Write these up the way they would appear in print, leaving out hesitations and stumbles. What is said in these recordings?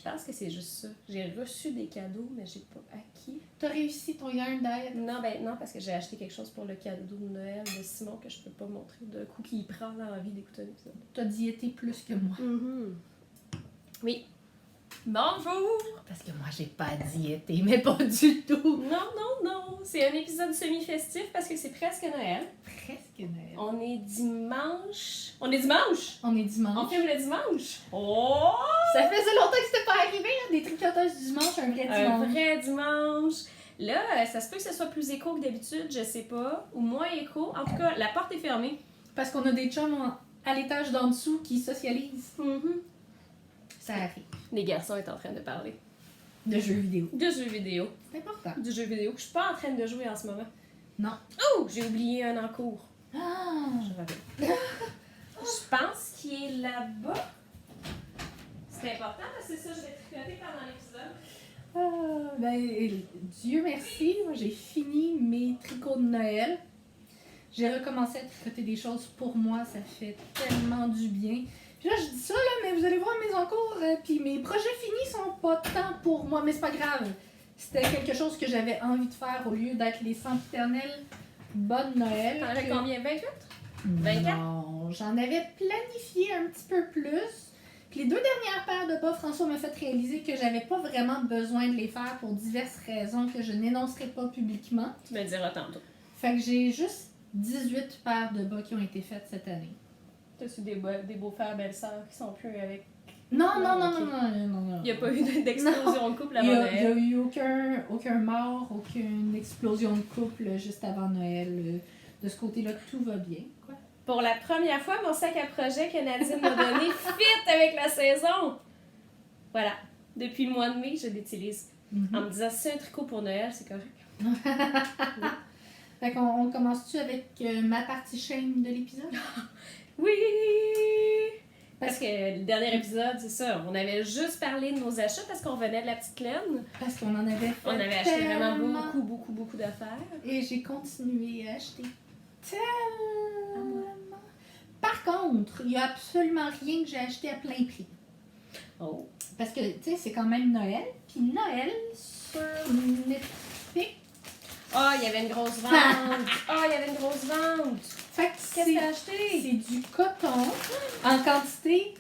pense que c'est juste ça. J'ai reçu des cadeaux, mais j'ai pas acquis. T'as réussi ton yarn diet? Non, parce que j'ai acheté quelque chose pour le cadeau de Noël de Simon que je peux pas montrer d'un coup qu'il prend l'envie d'écouter un épisode. T'as diété plus que moi. Oui. Bonjour! Parce que moi, j'ai pas diété, mais pas du tout. Non. C'est un épisode semi-festif parce que c'est presque Noël. Presque Noël. On est dimanche. On est dimanche? On est dimanche. On filme le dimanche? Oh! Ça faisait longtemps que c'était pas arrivé, hein, des tricoteuses du dimanche, un vrai dimanche. Un vrai dimanche. Là, ça se peut que ce soit plus écho que d'habitude, je sais pas. Ou moins écho. En tout cas, la porte est fermée. Parce qu'on a des chums à l'étage d'en dessous qui socialisent. Ça arrive. Les garçons sont en train de parler. De jeux vidéo. De jeux vidéo. C'est important. Du jeu vidéo que je suis pas en train de jouer en ce moment. Non. Oh! J'ai oublié un en cours. Ah! Je reviens. Je pense qu'il est là-bas. C'est important parce que c'est ça, je vais tricoter pendant l'épisode. Ben, Dieu merci, moi j'ai fini mes tricots de Noël. J'ai recommencé à tricoter des choses pour moi, ça fait tellement du bien. Puis là, je dis ça, là, mais vous allez voir mes encours, puis mes projets finis sont pas tant pour moi, mais c'est pas grave. C'était quelque chose que j'avais envie de faire au lieu d'être les sempiternelles Bonne Noël. T'en avais combien? 28? 24? Non, j'en avais planifié un petit peu plus. Puis les 2 dernières paires de bas, François m'a fait réaliser que j'avais pas vraiment besoin de les faire pour diverses raisons que je n'énoncerai pas publiquement. Tu me le diras tantôt. Fait que j'ai juste 18 paires de bas qui ont été faites cette année. T'as-tu des beaux-frères, belles-sœurs qui sont plus avec... Non. Il n'y a pas eu d'explosion de couple avant Il Noël. n'y a eu aucun mort, aucune explosion de couple juste avant Noël. De ce côté-là, tout va bien. Quoi? Pour la première fois, mon sac à projet que Nadine m'a donné fit avec la saison. Voilà. Depuis le mois de mai, je l'utilise. En me disant, si c'est un tricot pour Noël, c'est correct. Fait qu'on commence-tu avec ma partie chaîne de l'épisode? Oui! Parce que le dernier épisode, c'est ça, on avait juste parlé de nos achats parce qu'on venait de la petite laine. Parce qu'on en avait fait On avait acheté vraiment tellement. beaucoup d'affaires. Et j'ai continué à acheter tellement. Par contre, il n'y a absolument rien que j'ai acheté à plein prix. Oh! Parce que, tu sais, c'est quand même Noël. Puis Noël, sur Netflix. Ah, il y avait une grosse vente! Il y avait une grosse vente! Fait que Qu'est-ce que t'as acheté? c'est du coton en quantité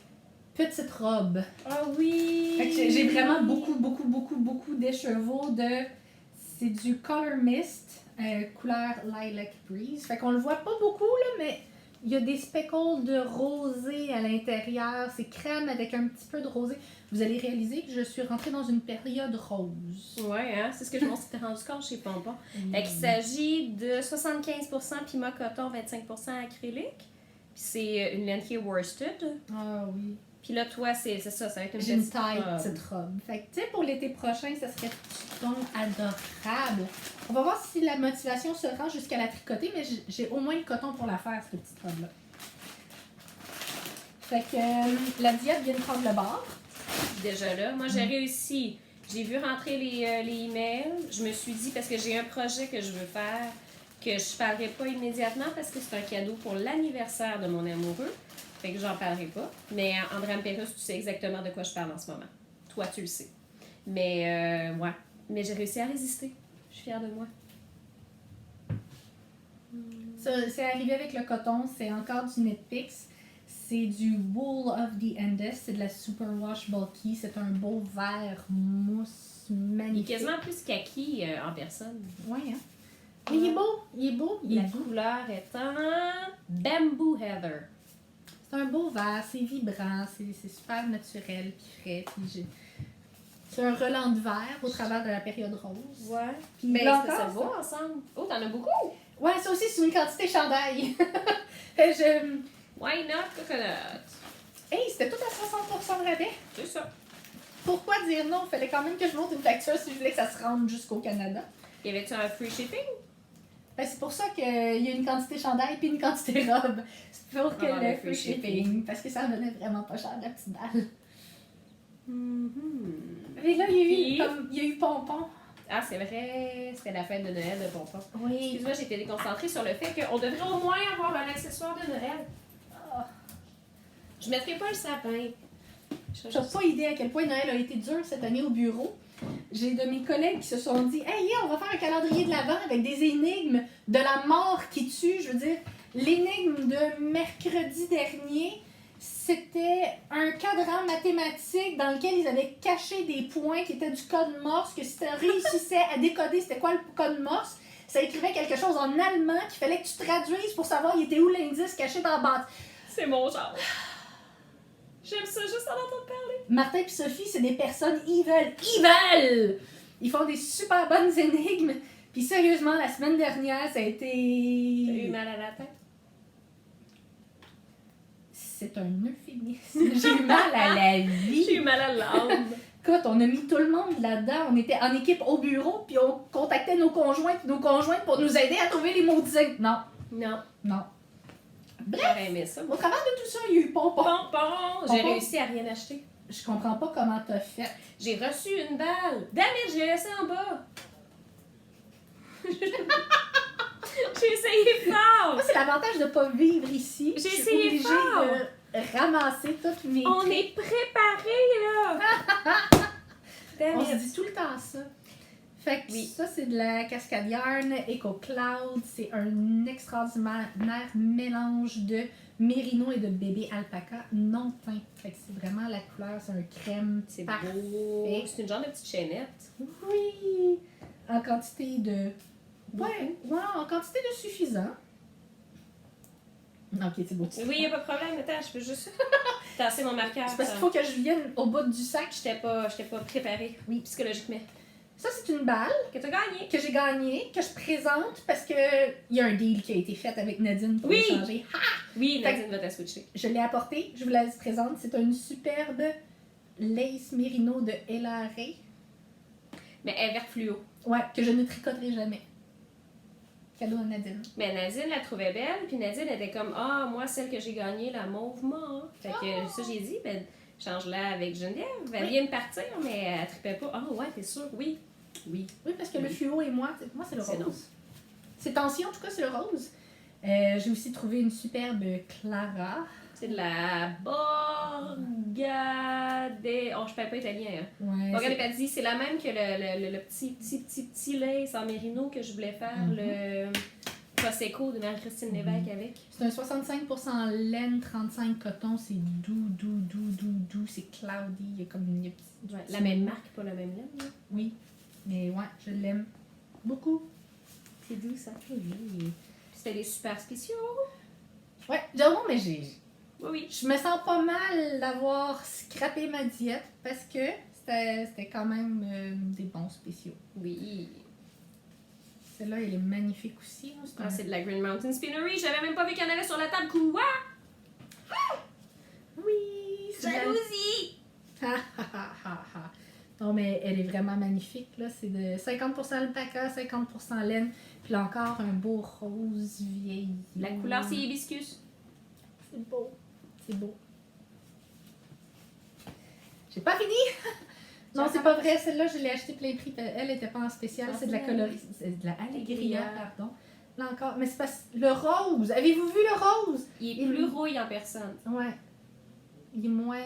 petite robe. Ah oui! Fait que j'ai vraiment beaucoup d'écheveaux de... C'est du Color Mist, couleur Lilac Breeze. Fait qu'on le voit pas beaucoup, là, mais il y a des speckles de rosé à l'intérieur. C'est crème avec un petit peu de rosé. Vous allez réaliser que je suis rentrée dans une période rose. Ouais, hein? C'est ce que je m'en suis rendu compte chez Pompon. Fait qu'il s'agit de 75% Pima coton, 25% acrylique. Puis c'est une laine qui est worsted. Ah oui. Puis là, toi, c'est ça va être une J'ai une petite taille robe. petite robe. Fait que, tu sais, pour l'été prochain, ça serait du coton adorable. On va voir si la motivation se rend jusqu'à la tricoter, mais j'ai au moins le coton pour la faire, cette petite robe-là. Fait que la diète vient de prendre le bord. Déjà là, moi, j'ai réussi. J'ai vu rentrer les emails. Je me suis dit, parce que j'ai un projet que je veux faire, que je parlerai pas immédiatement parce que c'est un cadeau pour l'anniversaire de mon amoureux. Fait que j'en parlerai pas. Mais André Pérusse, tu sais exactement de quoi je parle en ce moment. Toi, tu le sais. Mais, ouais. Mais j'ai réussi à résister. Je suis fière de moi. Ça, c'est arrivé avec le coton, c'est encore du Knitpicks. C'est du Wool of the Andes, c'est de la Superwash Bulky. C'est un beau vert mousse Il est magnifique. quasiment plus kaki en personne. Ouais, hein? Mais il est beau, il est beau, il est La beau. couleur étant Bamboo Heather. C'est un beau vert, c'est vibrant, c'est super naturel puis frais. C'est un relent de vert au travers de la période rose. Ouais. Puis Mais là ça encore, se voit ensemble. Oh, t'en as beaucoup! Ouais, ça aussi, c'est une quantité chandail. Why not coconut? Hey, c'était tout à 60% de rabais. C'est ça. Pourquoi dire non? Il fallait quand même que je monte une facture si je voulais que ça se rende jusqu'au Canada. Y avait-tu un free shipping? Ben, c'est pour ça qu'il y a une quantité chandail puis une quantité robe. C'est pour que Ah, le le free free shipping. Parce que ça en donnait vraiment pas cher, la petite balle. Mm-hmm. Et là, il Puis- y a eu Pompon. Ah, c'est vrai, c'était la fête de Noël de Pompon. Oui. Excuse-moi, j'étais déconcentrée sur le fait qu'on devrait au moins avoir un accessoire de Noël. Ah. Je mettrai pas le sapin. Tu n'as pas idée à quel point Noël a été dur cette année au bureau. J'ai de mes collègues qui se sont dit « Hey, yeah, on va faire un calendrier de l'Avent avec des énigmes de la mort qui tue. » Je veux dire, l'énigme de mercredi dernier, c'était un cadran mathématique dans lequel ils avaient caché des points qui étaient du code Morse, que si tu réussissais à décoder c'était quoi le code Morse, ça écrivait quelque chose en allemand qu'il fallait que tu traduises pour savoir il était où l'indice caché dans la bande. C'est mon genre. J'aime ça juste en entendre parler. Martin et Sophie, c'est des personnes evil! Ils font des super bonnes énigmes. Puis sérieusement, la semaine dernière, ça a été... T'as eu mal à la tête? C'est un euphémisme. J'ai eu mal à la vie. J'ai eu mal à l'âme. Écoute, on a mis tout le monde là-dedans. On était en équipe au bureau, puis on contactait nos conjoints pour nous aider à trouver les maudits. Non. Non. Bref, J'aurais aimé ça. au travers de tout ça, il y a eu pompon. Pompon! J'ai réussi à rien acheter. Je comprends pas comment t'as fait. J'ai reçu une balle. Damn it, je l'ai laissée en bas. J'ai essayé fort. Moi, c'est l'avantage de pas vivre ici. J'ai Je suis essayé obligée fort. de ramasser toutes mes... On est préparés, là. Damn On se it. dit tout le temps ça. Fait que Oui. ça, c'est de la cascade yarn Eco Cloud. C'est un extraordinaire mélange de mérino et de bébé alpaca non teint. Fait que c'est vraiment la couleur, c'est un crème C'est parfait. beau. C'est une genre de petite chaînette. Oui! En quantité de... Ouais, en quantité de suffisant. Ok, c'est beau. Oui, il n'y a pas de problème. Attends, je peux juste tasser mon marqueur. C'est parce qu'il faut que je vienne au bout du sac. J'étais pas préparée. Oui, psychologiquement. Ça, c'est une balle Que t'as gagné. que j'ai gagnée, que je présente parce que il y a un deal qui a été fait avec Nadine pour Oui. échanger. Oui, Nadine va t'asswitcher. Je l'ai apportée, je vous la présente. C'est une superbe lace mérino de Ella Ray. Mais elle est vert fluo. Ouais, que je ne tricoterai jamais. Cadeau à Nadine. Mais Nadine la trouvait belle, puis Nadine était comme ah, moi, celle que j'ai gagnée, la mauve mort. Fait que ça, j'ai dit, ben, change-la avec Geneviève. Elle vient de partir, mais elle trippait pas. Ah, ouais, t'es sûre? Oui. Oui. Oui, parce que le fluo et moi, c'est le C'est non. rose. Ces temps-ci, en tout cas, c'est le rose. J'ai aussi trouvé une superbe Clara. C'est de la Borgade. Oh, je parle pas italien. Hein. Ouais, Borgade Pazzi, c'est la même que le petit lace en mérino que je voulais faire, le Prosecco de Marie-Christine Lévesque avec. c'est un 65% laine, 35% coton. C'est doux. C'est cloudy. Il y a comme une petite... Ouais, la même marque, pas la même laine. Là. Oui, mais ouais, je l'aime beaucoup. C'est doux, ça. Oui. C'était des super spéciaux. Ouais, j'avoue, mais Oui. je me sens pas mal d'avoir scrappé ma diète parce que c'était quand même des bons spéciaux. Oui. Celle-là, elle est magnifique aussi. Là. Ah, c'est de la Green Mountain Spinnery. J'avais même pas vu qu'il y en avait sur la table. Quoi? Oui, c'est Jalousie! Non, mais elle est vraiment magnifique. Là. C'est de 50% alpaca, 50% laine. Puis là encore, un beau rose vieilli. La couleur, c'est hibiscus. C'est beau. C'est beau. J'ai pas fini! Non, c'est pas vrai. Celle-là, je l'ai achetée plein prix. Elle était pas en spécial. C'est de la coloris. C'est de la Allegria, pardon. Là encore. Mais c'est parce le rose. Avez-vous vu le rose? Il est plus rouille en personne. Ouais. Il est moins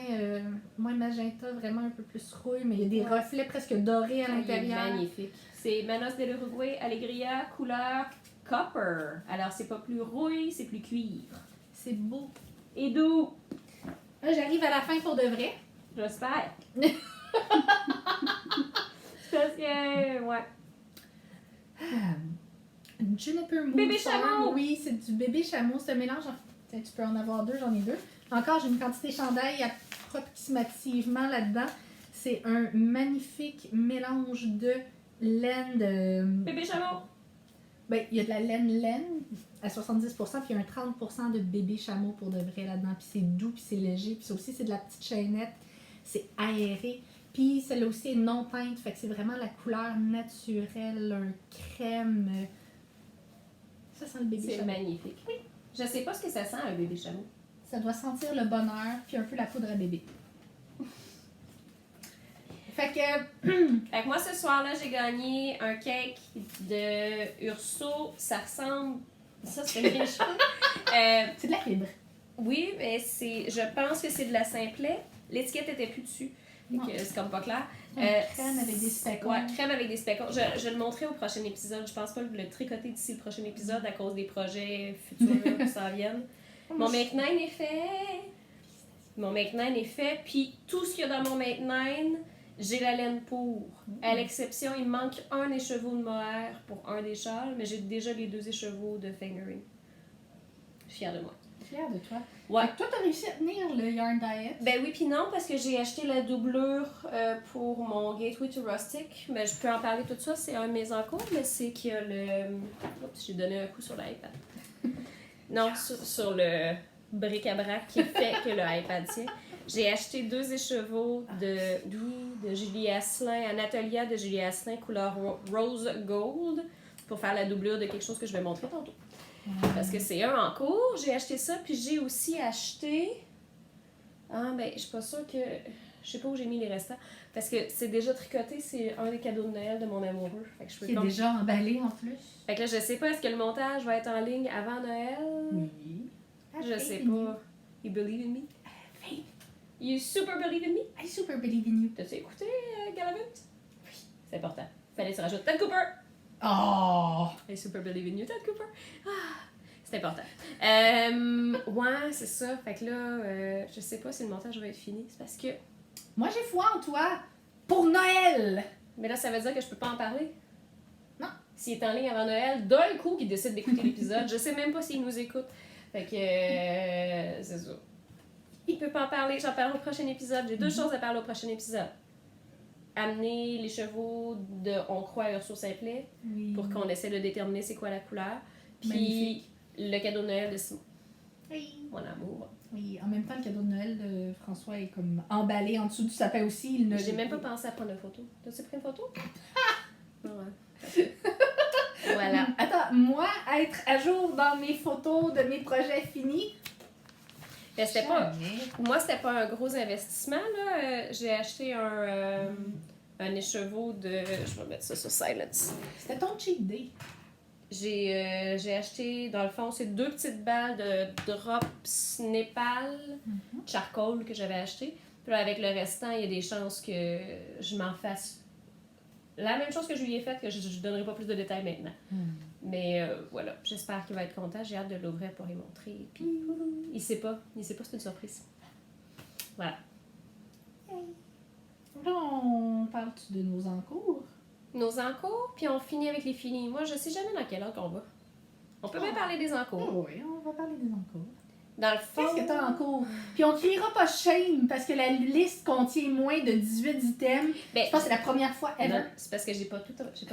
magenta, vraiment un peu plus rouille, mais il y a des reflets presque dorés à Il est l'intérieur. magnifique. C'est Manos de l'Uruguay, Allegria, couleur copper. Alors, c'est pas plus rouille, c'est plus cuivre. C'est beau. Et doux. Là, j'arrive à la fin pour de vrai. J'espère. Parce que, ouais. Juniper Moon Bébé Farm. chameau! Oui, c'est du bébé chameau. C'est un mélange. Tu peux en avoir deux, j'en ai deux. Encore, j'ai une quantité chandail approximativement là-dedans. C'est un magnifique mélange de laine de... Bébé chameau. Ben, il y a de la laine à 70%, puis il y a un 30% de bébé chameau pour de vrai là-dedans. Puis c'est doux, puis c'est léger. Puis ça aussi, c'est de la petite chaînette. C'est aéré. Puis celle-là aussi est non teinte. Fait que c'est vraiment la couleur naturelle, un crème. Ça sent le bébé C'est chameau. magnifique. Oui. Je sais pas ce que ça sent, un bébé chameau. Ça doit sentir le bonheur, puis un peu la poudre à bébé. Fait que... Fait que moi, ce soir-là, j'ai gagné un cake de Urso. Ça ressemble... Ça, c'est une c'est de la fibre. Oui, mais je pense que c'est de la simplet. l'étiquette était plus dessus. Non. Donc, c'est comme pas clair. Crème avec des speckles. Ouais, crème avec des speckles. Je le montrerai au prochain épisode. Je pense pas le tricoter d'ici le prochain épisode à cause des projets futurs qui s'en viennent. Mon Make 9 est fait. Mon Make 9 est fait. Puis tout ce qu'il y a dans mon Make 9, j'ai la laine pour. À l'exception, il me manque un écheveau de mohair pour un des châles, mais j'ai déjà les 2 écheveaux de fingering. Je suis fière de moi. Fière de toi. Ouais. Fait que toi, t'as réussi à tenir le Yarn Diet. Ben oui, puis non, parce que j'ai acheté la doublure pour mon Gateway to Rustic. Mais je peux en parler tout ça, c'est un de mes encours, mais c'est qu'il y a le. Oups, j'ai donné un coup sur l'iPad. Non, sur le bric-à-brac qui fait que le iPad tient. J'ai acheté 2 écheveaux de Julie Asselin, un atelier de Julie Asselin couleur rose gold pour faire la doublure de quelque chose que je vais montrer tantôt. Parce que c'est un en cours, j'ai acheté ça, puis j'ai aussi acheté... Ah, ben, je suis pas sûre que... Je sais pas où j'ai mis les restants. Parce que c'est déjà tricoté, c'est un des cadeaux de Noël de mon amoureux. Fait que je peux Qui est déjà emballé en plus. Fait que là, je sais pas, est-ce que le montage va être en ligne avant Noël? Oui. Je sais pas. You believe in me? Hey, You super believe in me? I super believe in you. T'as-tu écouté Galavant? Oui. C'est important. Fallait que tu rajoutes Ted Cooper. Oh! I super believe in you, Ted Cooper. Ah, c'est important. Ouais, c'est ça. Fait que là, je sais pas si le montage va être fini. C'est parce que... Moi, j'ai foi en toi pour Noël! Mais là, ça veut dire que je peux pas en parler? Non. S'il est en ligne avant Noël, d'un coup qu'il décide d'écouter l'épisode, je sais même pas s'il nous écoute. Fait que... c'est ça. Il peut pas en parler, j'en parle au prochain épisode. J'ai 2 choses à parler au prochain épisode. Amener les chevaux de On croit à Urso Simplet Oui. pour qu'on essaie de déterminer c'est quoi la couleur. Puis Magnifique. le cadeau de Noël de Simon, Oui. mon amour. Oui, en même temps, le cadeau de Noël de François est comme emballé en dessous du sapin aussi. Il ne... J'ai même pas pensé à prendre une photo. T'as-tu pris une photo? Ouais. Voilà. Attends, moi, être à jour dans mes photos de mes projets finis. Mais c'était pas... Moi, c'était pas un gros investissement, là. J'ai acheté un écheveau de... Je vais mettre ça sur Silence. C'était ton cheat day. J'ai acheté, dans le fond, c'est 2 petites balles de Drops Népal charcoal que j'avais acheté. Puis là, avec le restant, il y a des chances que je m'en fasse la même chose que je lui ai faite, que je ne donnerai pas plus de détails maintenant. Mais voilà, j'espère qu'il va être content. J'ai hâte de l'ouvrir pour lui montrer. Puis, il sait pas, c'est une surprise. Voilà. Là, on parle-tu de nos encours? Nos encours, puis on finit avec les finis. Moi, je sais jamais dans quel ordre on va. On peut même parler des encours. Oui, on va parler des encours. Dans le fond... Qu'est-ce que t'as en cours? Puis on criera pas shame parce que la liste contient moins de 18 items. Ben, Je pense que c'est la première fois ever. non, c'est parce que j'ai pas tout montré.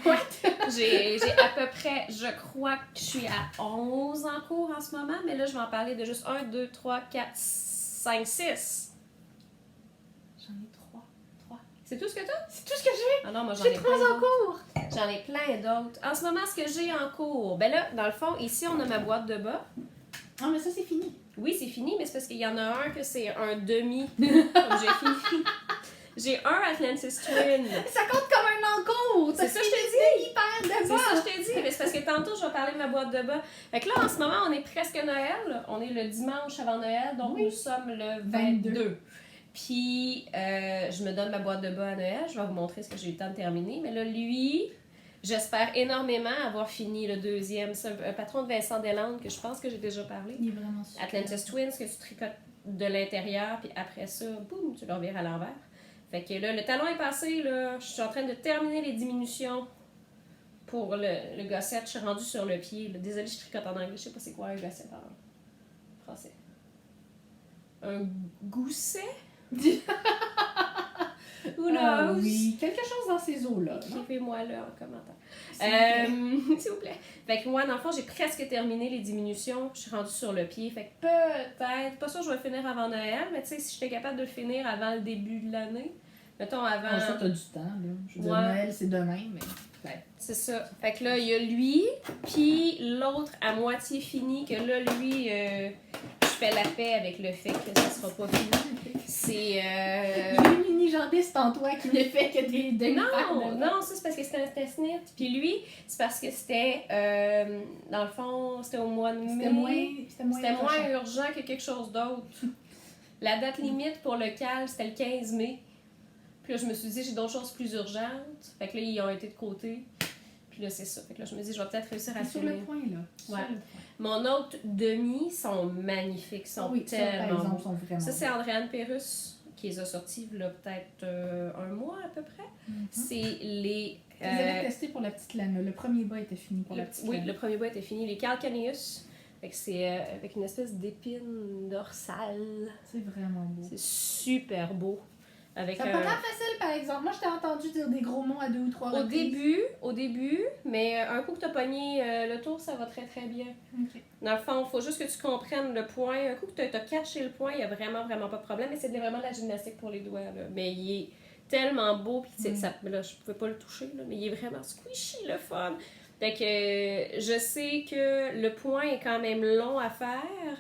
What? J'ai à peu près, je crois que je suis à 11 en cours en ce moment, mais là, je vais en parler de juste 1, 2, 3, 4, 5, 6. J'en ai 3. C'est tout ce que t'as? C'est tout ce que j'ai. Ah non, moi j'en J'ai ai 3 plein en d'autres. cours. J'en ai plein d'autres. En ce moment, ce que j'ai en cours, ben là, dans le fond, ici, on a ma boîte de bas. Ah, mais ça, c'est fini. Oui, c'est fini, mais c'est parce qu'il y en a un que c'est un demi. Comme j'ai fini. J'ai un Atlantis Twin. Ça compte comme un encours. C'est ça, je te dis. Hyper de C'est bas. ça, je t'ai dit, mais c'est parce que tantôt, je vais parler de ma boîte de bas. Fait que là, en ce moment, on est presque Noël. On est le dimanche avant Noël, donc Oui. nous sommes le 22. Puis, je me donne ma boîte de bas à Noël. Je vais vous montrer ce que j'ai eu le temps de terminer. Mais là, lui, j'espère énormément avoir fini le 2e. C'est un patron de Vincent Deslandes que je pense que j'ai déjà parlé. Il est vraiment super. Atlantis Twins, que tu tricotes de l'intérieur, puis après ça, boum, tu le revires à l'envers. Fait que là, le talon est passé, là. Je suis en train de terminer les diminutions pour le gossette. Je suis rendue sur le pied. Là. Désolée, je tricote en anglais. Je sais pas c'est quoi un gossette en français. Un gousset? Who knows? Ah oui, quelque chose dans ces eaux-là. non? Écrivez-moi là en commentaire. S'il vous plaît. S'il vous plaît. Fait que moi, dans le fond, j'ai presque terminé les diminutions. Je suis rendue sur le pied. Fait que peut-être, pas sûr que je vais finir avant Noël, mais tu sais, si j'étais capable de le finir avant le début de l'année, mettons avant... Ah, ça, t'as du temps, là. Je veux dire, Ouais. Noël, c'est demain, mais... Ouais. C'est ça. Fait que là, il y a lui, puis l'autre à moitié fini, que là, lui, je fais la paix avec le fait que ça sera pas fini. C'est... Le mini-jambiste en toi qui ne fait que des Non, ça c'est parce que c'était un test knit. Puis lui, c'est parce que c'était, dans le fond, c'était au mois de mai. C'était moins C'était moins urgent que quelque chose d'autre. La date limite pour le cal, c'était le 15 mai. Puis là, je me suis dit, j'ai d'autres choses plus urgentes. Fait que là, ils ont été de côté. Puis là, c'est ça. Fait que là, je me dis, je vais peut-être réussir à Sur filmer. le point, là. Sur Ouais. le point. Mon autre demi sont magnifiques, sont Oui, ça, tellement par exemple, beaux. sont vraiment Ça, c'est Andréane Pérusse qui les a sortis là, peut-être un mois à peu près. Mhm. C'est les... Vous avez testé pour la petite laine. Le premier bas était fini pour la petite oui, laine. le premier bois était fini. Les Calcaneus. Fait que c'est avec une espèce d'épine dorsale. C'est vraiment beau. C'est super beau. Avec Ça n'a pas l'air facile, par exemple. Moi, je t'ai entendu dire des gros mots à 2 ou 3 au reprises. début, mais un coup que tu as pogné le tour, ça va très très bien. Ok. Dans le fond, il faut juste que tu comprennes le point. Un coup que tu as caché le point, il n'y a vraiment pas de problème. Mais c'est vraiment de la gymnastique pour les doigts. Là. Mais il est tellement beau. Puis ça, là, je ne pouvais pas le toucher, là, mais il est vraiment squishy, le fun. Fait que je sais que le point est quand même long à faire.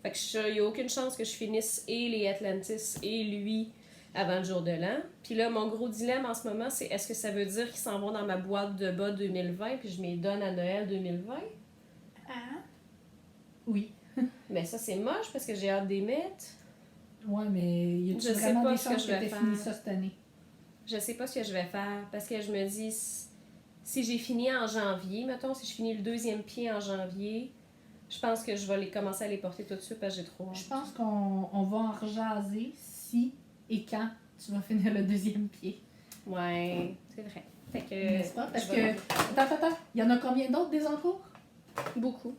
Fait que il n'y a aucune chance que je finisse et les Atlantis et lui avant le jour de l'an. Puis là, mon gros dilemme en ce moment, c'est est-ce que ça veut dire qu'ils s'en vont dans ma boîte de bas 2020 puis je me les donne à Noël 2020? Ah. Oui. Mais ça, c'est moche parce que j'ai hâte d'y mettre. Ouais, mais y a-tu Je sais vraiment pas des ce que chances je que vais t'aies faire. fini ça cette année? Je sais pas ce que je vais faire parce que je me dis, si j'ai fini en janvier, mettons, si je finis le 2e pied en janvier, je pense que je vais commencer à les porter tout de suite parce que j'ai trop hâte. Je pense qu'on va en rejaser si et quand tu vas finir le 2e pied. Ouais, c'est vrai. Fait que. N'est-ce pas? Parce je vais- que... Attends. Il y en a combien d'autres des encours? Beaucoup.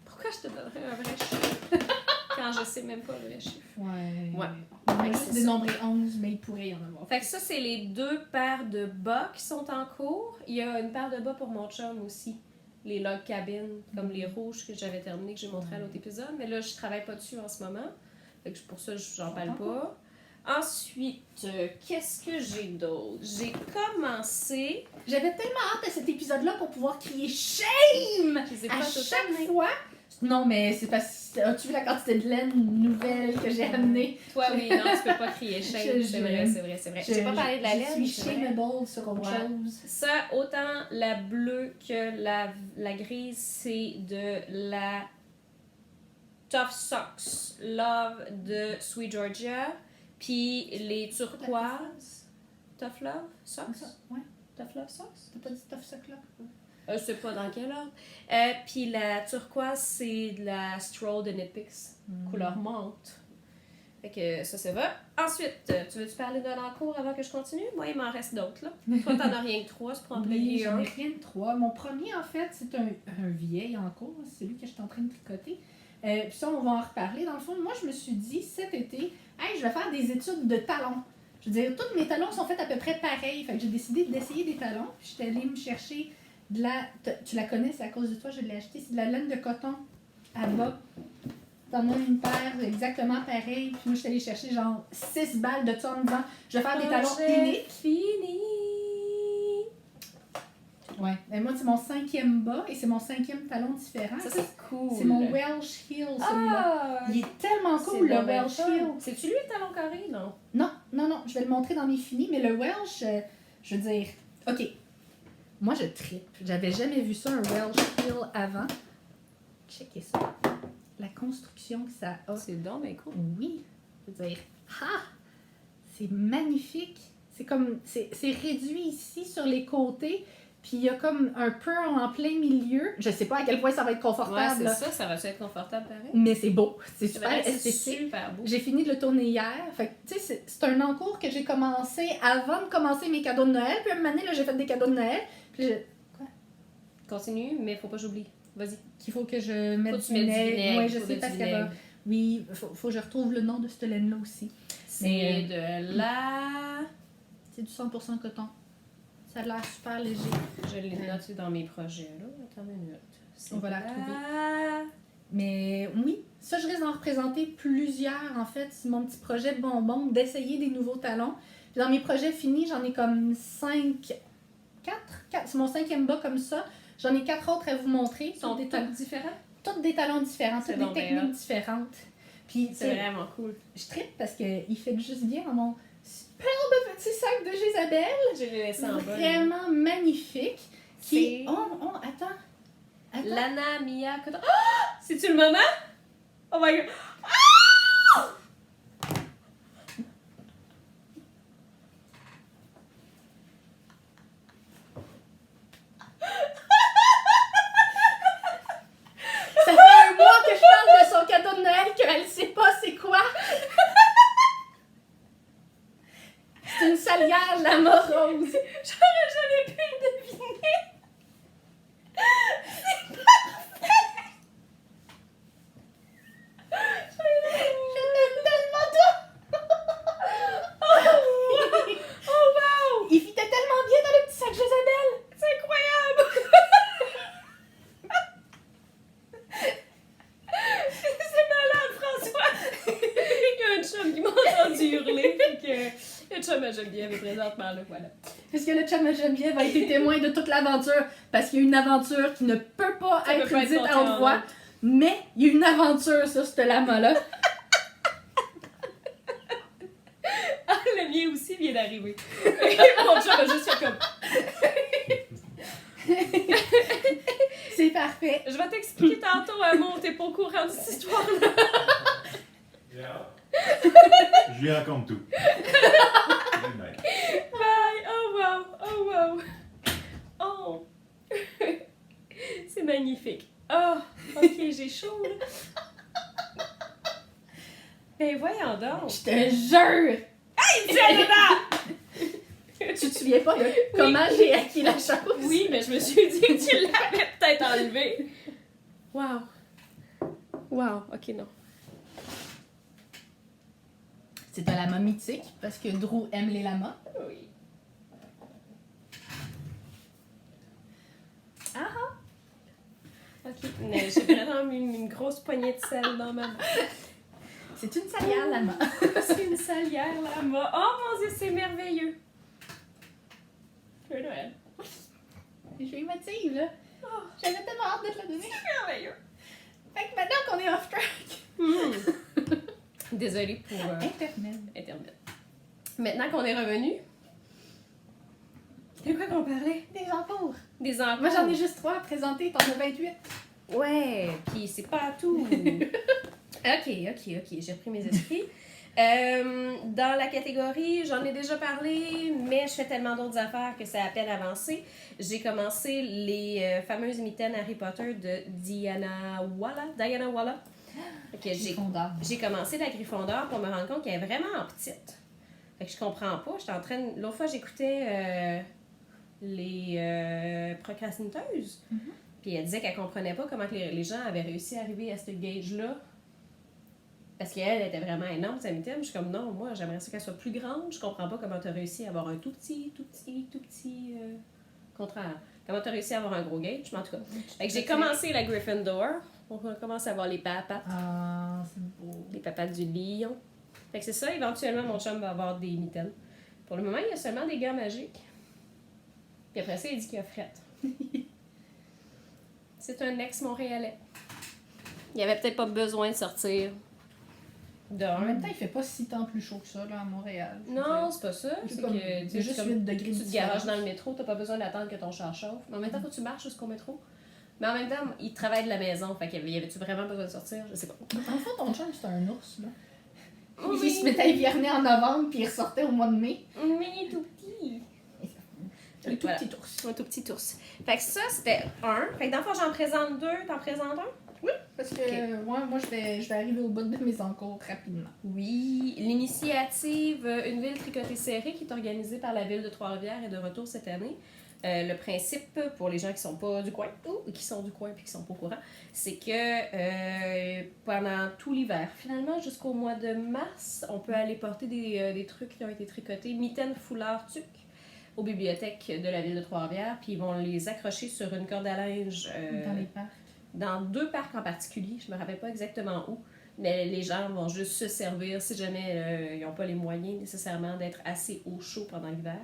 Pourquoi je te donnerais un vrai chiffre quand je sais même pas le vrai chiffre? Ouais. Ouais. On a Fait que juste c'est dénombré 11, mais il pourrait y en avoir. Fait que ça, c'est les 2 paires de bas qui sont en cours. Il y a une paire de bas pour mon chum aussi. Les log cabines, comme les rouges que j'avais terminé, que j'ai montré à l'autre épisode. Mais là, je travaille pas dessus en ce moment. Fait que pour ça, j'en parle pas. Ensuite, qu'est-ce que j'ai d'autre? J'ai commencé... J'avais tellement hâte à cet épisode-là pour pouvoir crier shame Je les ai à pas tout chaque amenés. fois. Non, mais c'est parce que as-tu vu la quantité de laine nouvelle que j'ai amenée? Toi, oui, non, tu peux pas crier shame. Je- C'est vrai, c'est vrai, c'est vrai. J'ai pas parlé de la laine. Je c'est suis vrai. shameable sur autre Ouais. chose. Ça, autant la bleue que la grise, c'est de la Tough Socks Love de Sweet Georgia. Puis les turquoises. Tough Love Socks? Ouais. Tough Love Socks? T'as pas dit tough sock là? Je sais pas dans quel ordre. Puis la turquoise, c'est de la Stroll de Knitpicks, couleur menthe. Fait que ça va. Ensuite, tu veux-tu parler de l'encours avant que je continue? Moi, il m'en reste d'autres, là. Toi, t'en as rien que 3, c'est pour en Oui, plugger j'en un. ai rien de 3. Mon premier, en fait, c'est un vieil encours. C'est celui que je suis en train de tricoter. Puis ça, on va en reparler. Dans le fond, moi, je me suis dit, cet été, hey, je vais faire des études de talons. Je veux dire, tous mes talons sont faits à peu près pareils. Fait que j'ai décidé d'essayer des talons. Puis j'étais allée me chercher de la... Tu la connais, c'est à cause de toi, je l'ai acheté. C'est de la laine de coton à bas. T'en as une paire exactement pareille. Puis moi, je suis allée chercher genre 6 balles de ça en me disant, je vais faire des talons uniques. Fini. Ouais. Et moi, c'est mon 5e bas et c'est mon 5e talon différent. Ça, c'est cool. C'est mon Welsh Heel, celui-là. Ah! Il est tellement C'est cool, le donc bien Welsh fun. Heel. C'est-tu lui le talon carré, non? Non, je vais le montrer dans mes finis, mais le Welsh, je veux dire, ok, moi je trippe. J'avais jamais vu ça, un Welsh Heel avant. Checkez ça. La construction que ça a. C'est donc bien cool. Oui, je veux dire, c'est magnifique. C'est comme, c'est réduit ici sur les côtés, puis il y a comme un pearl en plein milieu. Je sais pas à quel point ça va être Ouais, confortable, c'est là, ça, ça va être confortable pareil. mais c'est beau. C'est C'est super vrai, c'est esthétique. super beau. J'ai fini de le tourner hier. Fait que, tu sais, c'est un encours que j'ai commencé avant de commencer mes cadeaux de Noël. Puis à un moment donné, là, j'ai fait des cadeaux de Noël. Puis Continue, mais faut pas que j'oublie. Vas-y. qu'il faut que je mette Faut que tu mettes du vinaigre. Oui, je faut sais mettre parce du qu'elle va... vinaigre. Oui, faut que je retrouve le nom de cette laine-là aussi. C'est Mais, de la... C'est du 100% coton. Ça a l'air super léger. Je l'ai noté dans mes projets, là. Attends une minute. C'est On va la de retrouver. Mais oui, ça, je risque d'en représenter plusieurs, en fait. C'est mon petit projet bonbon, d'essayer des nouveaux talons. Puis dans mes projets finis, j'en ai comme 4. C'est mon 5e bas comme ça. J'en ai 4 autres à vous montrer. Ils sont Toutes des talons, différents? toutes des talons différents, C'est toutes des donc bien techniques hot. différentes. Puis, tu C'est sais, vraiment cool. je trippe parce qu'il fait juste bien dans mon superbe petit sac de Jézabel. Je l'ai laissé en bas. Vraiment magnifique. Qui... C'est- Attends. Lana Mia Coton. Ah! C'est-tu le moment? Oh my god! Ah! chum à Geneviève est présentement là, voilà. Parce que le chum à Geneviève a été témoin de toute l'aventure. Parce qu'il y a une aventure qui ne peut pas Ça peut être pas être dite contée à haute en voix. honte. Mais il y a une aventure sur ce lama-là. Ah, le mien aussi vient d'arriver. Mon chum a juste fait comme... C'est parfait. Je vais t'expliquer tantôt, Amour, t'es pas au courant de cette histoire-là. Je lui raconte tout. Bye! Oh wow! Oh wow! Oh! C'est magnifique. Oh! Ok, j'ai chaud, là. Ben voyons donc! Je te jure! Tu te souviens pas de comment j'ai acquis la chose? Oui, mais je me suis dit que tu l'avais peut-être enlevé. Wow! Wow! Ok, non. C'est un lama mythique parce que Drew aime les lamas. Oui. Ok, mais j'ai vraiment mis une grosse poignée de sel dans ma bouche. C'est une salière lama. C'est une salière, là. Oh mon Dieu, c'est merveilleux! Joyeux Noël! Je suis émotive, là. Oh, J'avais tellement hâte de te la donner. merveilleux! Fait que maintenant qu'on est off track. Désolée pour Internet. Internet. Maintenant qu'on est revenu, de quoi qu'on parlait? Des encours. Des encours. Moi, j'en ai juste 3 à présenter, t'en as 28. Ouais, puis c'est pas tout. Ok, j'ai repris mes esprits. Dans la catégorie, j'en ai déjà parlé, mais je fais tellement d'autres affaires que ça a à peine avancé. J'ai commencé les fameuses mitaines Harry Potter de Diana Walla. Ok, j'ai commencé la Gryffondor pour me rendre compte qu'elle est vraiment petite. Fait que je comprends pas. J'étais en train de... L'autre fois, j'écoutais les procrastinateuses. Puis elle disait qu'elle comprenait pas comment que les gens avaient réussi à arriver à ce gauge-là. Parce qu'elle était vraiment énorme, sa mitaine. Je suis comme, non, moi, j'aimerais ça qu'elle soit plus grande. Je comprends pas comment tu as réussi à avoir un tout petit contraire. Comment tu as réussi à avoir un gros gauge, mais en tout cas. Fait que j'ai commencé la Gryffondor. On commence à voir les papates. Ah, c'est beau. Les papates du lion. Fait que c'est ça, éventuellement, mon chum va avoir des mitaines. Pour le moment, il y a seulement des gants magiques. Puis après ça, il dit qu'il y a frette. C'est un ex-montréalais. Il avait peut-être pas besoin de sortir. En même temps, il fait pas si tant plus chaud que ça, là, à Montréal. Non, c'est pas ça. C'est comme- que c'est juste 8 degrés de tu te garages différence. dans le métro, t'as pas besoin d'attendre que ton char chauffe. Mais en même temps, faut que tu marches jusqu'au métro. Mais en même temps, il travaille de la maison. Fait qu'il y avait-tu vraiment besoin de sortir? Je sais pas. Dans le fond, ton chum, c'est un ours, là. Oui. Il se mettait à hiverner en novembre, puis il ressortait au mois de mai. Mais il est tout petit. Un tout Voilà. petit ours. Un tout petit ours. Fait que ça, c'était un. Fait que dans le fond, j'en présente deux. T'en présentes un? Parce que moi je vais arriver au bout de mes encours rapidement. Oui. L'initiative Une ville tricotée serrée qui est organisée par la ville de Trois-Rivières est de retour cette année. Le principe, pour les gens qui sont pas du coin, ou qui sont du coin puis qui sont pas au courant, c'est que pendant tout l'hiver, finalement jusqu'au mois de mars, on peut aller porter des trucs qui ont été tricotés, mitaines, foulards, tucs, aux bibliothèques de la ville de Trois-Rivières, puis ils vont les accrocher sur une corde à linge Dans les parcs. dans 2 parcs en particulier, je me rappelle pas exactement où, mais les gens vont juste se servir si jamais ils n'ont pas les moyens nécessairement d'être assez au chaud pendant l'hiver.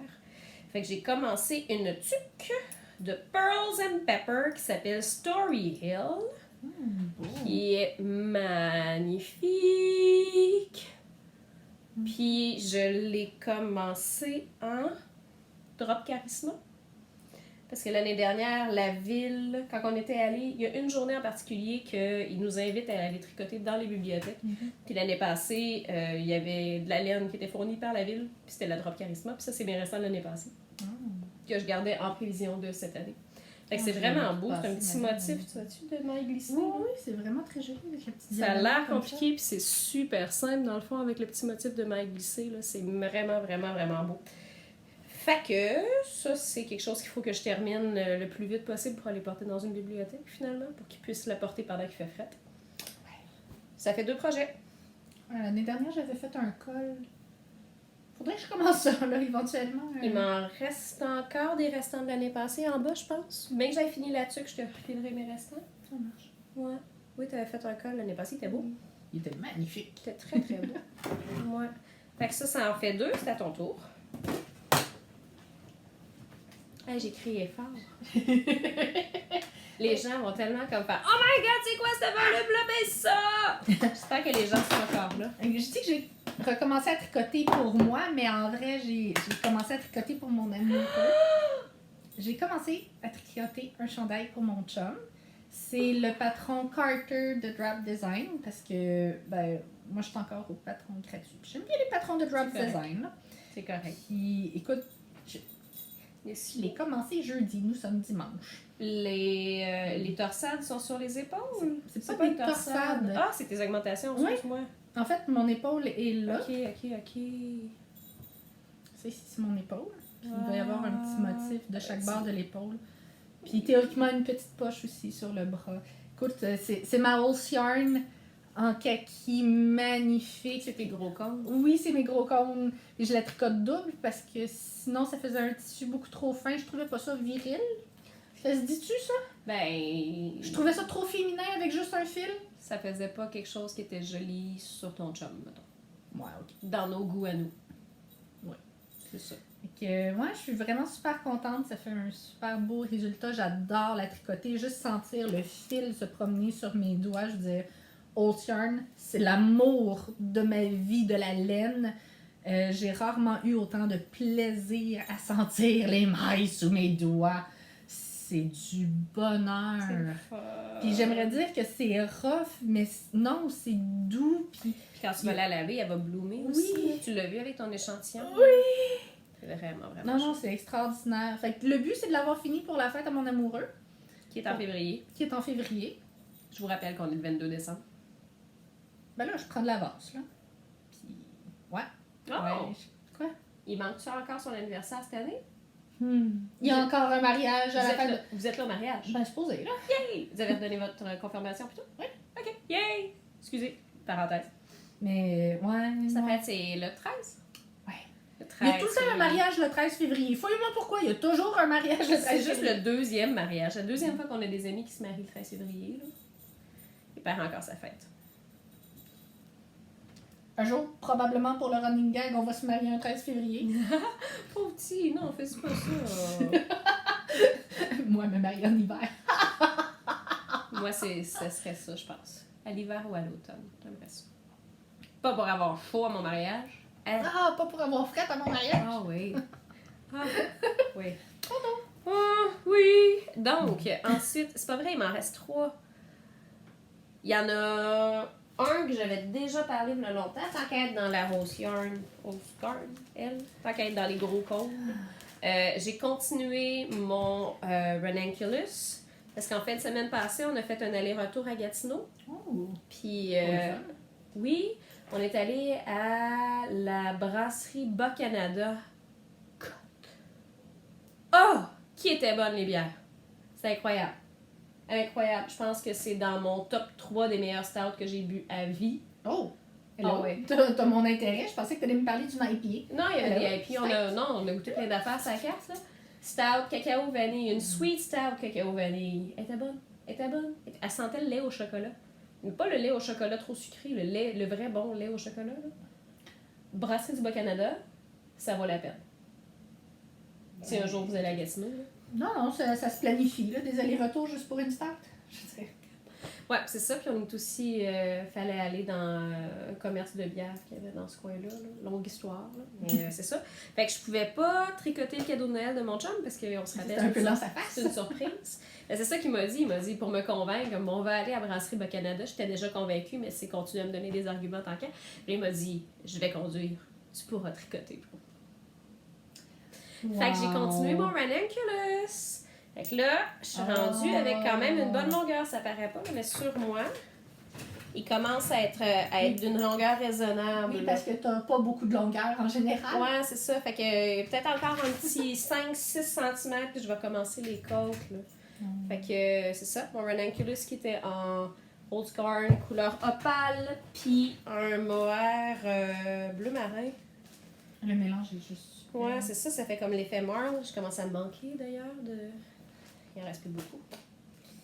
Fait que j'ai commencé une tuque de Pearls and Pepper qui s'appelle Story Hill, qui est magnifique. Puis je l'ai commencé en drop charisma. Parce que l'année dernière, la ville, quand on était allé, il y a une journée en particulier qu'ils nous invitent à aller tricoter dans les bibliothèques. Puis l'année passée, il y avait de la laine qui était fournie par la ville, puis c'était la drop charisma. Puis ça, c'est mes restants de l'année passée, que je gardais en prévision de cette année. Fait que c'est vraiment beau, c'est un petit motif, tu vois-tu, de maille glissée. Oui, c'est vraiment très joli avec la petite Ça a diamant l'air comme compliqué, puis c'est super simple dans le fond avec le petit motif de maille glissée. Là. C'est vraiment, vraiment, vraiment beau. Fait que ça, c'est quelque chose qu'il faut que je termine le plus vite possible pour aller porter dans une bibliothèque, finalement, pour qu'ils puissent la porter pendant qu'il fait fret. Ça fait 2 projets. Ouais, l'année dernière, j'avais fait un col. Faudrait que je commence ça, là, éventuellement. Il m'en reste encore des restants de l'année passée en bas, je pense. Bien que j'aille fini là-dessus, que je te refilerai mes restants. Ça marche. Ouais. Oui, t'avais fait un col l'année passée, il était beau. Il était magnifique. C'était très, très beau. Ouais. Fait que ça en fait 2, c'est à ton tour. Hey, j'ai crié fort. Les gens vont tellement comme faire Oh my god, c'est quoi ce volume-là? Mais ça! J'espère que les gens sont encore là. Je dis que j'ai recommencé à tricoter pour moi, mais en vrai, j'ai commencé à tricoter pour mon amoureux. J'ai commencé à tricoter un chandail pour mon chum. C'est le patron Carter de Drop Design, parce que, ben, moi, je suis encore au patron gratuit. J'aime bien les patrons de Drop C'est correct. Design. Là. C'est correct. Puis, écoute, je l'ai commencé jeudi, nous sommes dimanche. Les torsades sont sur les épaules? C'est pas des torsades. Ah, c'est tes augmentations, Oui. excuse-moi. En fait, mon épaule est là. Ok. C'est ici, c'est mon épaule. Puis il va y avoir un petit motif de chaque petit. bord de l'épaule. Puis théoriquement, une petite poche aussi sur le bras. Écoute, c'est ma Holz Yarn en kaki magnifique. C'est tes gros cônes. Oui, c'est mes gros cônes. Et je la tricote double parce que sinon, ça faisait un tissu beaucoup trop fin. Je trouvais pas ça viril. Ça se dit-tu, ça? Ben. Je trouvais ça trop féminin avec juste un fil. Ça faisait pas quelque chose qui était joli sur ton chum, mettons. Ouais, ok. Dans nos goûts à nous. Ouais. C'est ça. Fait que, moi, je suis vraiment super contente. Ça fait un super beau résultat. J'adore la tricoter. Juste sentir le fil se promener sur mes doigts. Je veux dire, Holz Yarn, c'est l'amour de ma vie, de la laine. J'ai rarement eu autant de plaisir à sentir les mailles sous mes doigts. C'est du bonheur. Puis j'aimerais dire que c'est rough, mais non, c'est doux. Puis quand tu vas la laver, elle va bloomer Oui. aussi. Tu l'as vu avec ton échantillon? oui! C'est vraiment Non, c'est extraordinaire. Fait que le but, c'est de l'avoir fini pour la fête à mon amoureux, Qui est en février. qui est en février. Je vous rappelle qu'on est le 22 décembre. Ben là, je prends de l'avance, là. Puis, ouais. Oh! Ouais. Quoi? Il manque-tu encore son anniversaire cette année? Il y a encore un mariage à la fin de... Vous êtes là au mariage? Ben, supposé, là. Yay! Vous avez redonné votre confirmation plutôt? Oui. OK. Yay! Excusez, parenthèse. Mais, ouais. Ça non. fait, c'est le 13? Ouais. Le 13. Il y a tout le temps un mariage le 13 février. Fouille-moi pourquoi, il y a toujours un mariage le 13 C'est février. juste le deuxième mariage. La deuxième fois qu'on a des amis qui se marient le 13 février. Là. Il perd encore sa fête. Un jour, probablement pour le running gag, on va se marier un 13 février. Pauvre petit, non, fais pas ça. Moi, me marier en hiver. Moi, ça serait ça, je pense. À l'hiver ou à l'automne. J'aimerais ça. Pas pour avoir chaud à mon mariage. Hein? Ah, pas pour avoir fret à mon mariage. Ah oui. Ah oui. Ah oui. Donc, ensuite, c'est pas vrai, il m'en reste 3. Il y en a un que j'avais déjà parlé il y a longtemps, tant qu'à être dans la Holz Yarn, elle, tant qu'à être dans les gros cônes. J'ai continué mon Ranunculus, parce qu'en fait, semaine passée, on a fait un aller-retour à Gatineau. Oh. Puis, Pas le fun. oui, on est allé à la brasserie Bas-Canada. Oh! Qui était bonne, les bières? C'est incroyable. Incroyable. Je pense que c'est dans mon top 3 des meilleurs stouts que j'ai bu à vie. Oh! Ah ouais. T'as mon intérêt. Je pensais que t'allais me parler d'une IPA. Non, il y avait Hello. des IP. On a goûté plein d'affaires sur la carte, là. Stout, cacao, vanille. Une sweet stout, cacao, vanille. Elle était bonne. Elle était bonne. Elle sentait le lait au chocolat. Mais pas le lait au chocolat trop sucré, le vrai bon lait au chocolat, là. Brasserie du Bas-Canada, ça vaut la peine. Si un jour vous allez à Gatineau, là. Non, ça se planifie, là, des allers-retours juste pour une start. Je sais. Ouais, c'est ça. Puis on est aussi... fallait aller dans un commerce de bière qu'il y avait dans ce coin-là. Là. Longue histoire. Là. Mais c'est ça. Fait que je pouvais pas tricoter le cadeau de Noël de mon chum parce qu'on se rappelle... C'était un peu dans sa face. C'est une surprise. Ben, c'est ça qu'il m'a dit. Il m'a dit, pour me convaincre, comme on va aller à Brasserie Bas-Canada. J'étais déjà convaincue, mais c'est continuer à me donner des arguments tant qu'à. Puis il m'a dit, je vais conduire. Tu pourras tricoter. Wow. Fait que j'ai continué mon Ranunculus. Fait que là, je suis rendue avec quand même une bonne longueur. Ça paraît pas, mais sur moi, il commence à être d'une longueur raisonnable. Oui, là. parce que t'as pas beaucoup de longueur en général. Ouais, c'est ça. Fait que peut-être encore un petit 5-6 cm que je vais commencer les côtes. Là. Fait que c'est ça. Mon Ranunculus qui était en Holz Yarn, couleur opale, puis un mohair bleu marin. Le mélange est juste... Ouais, c'est ça. Ça fait comme l'effet marle. Je commence à me manquer d'ailleurs. Il en reste plus beaucoup.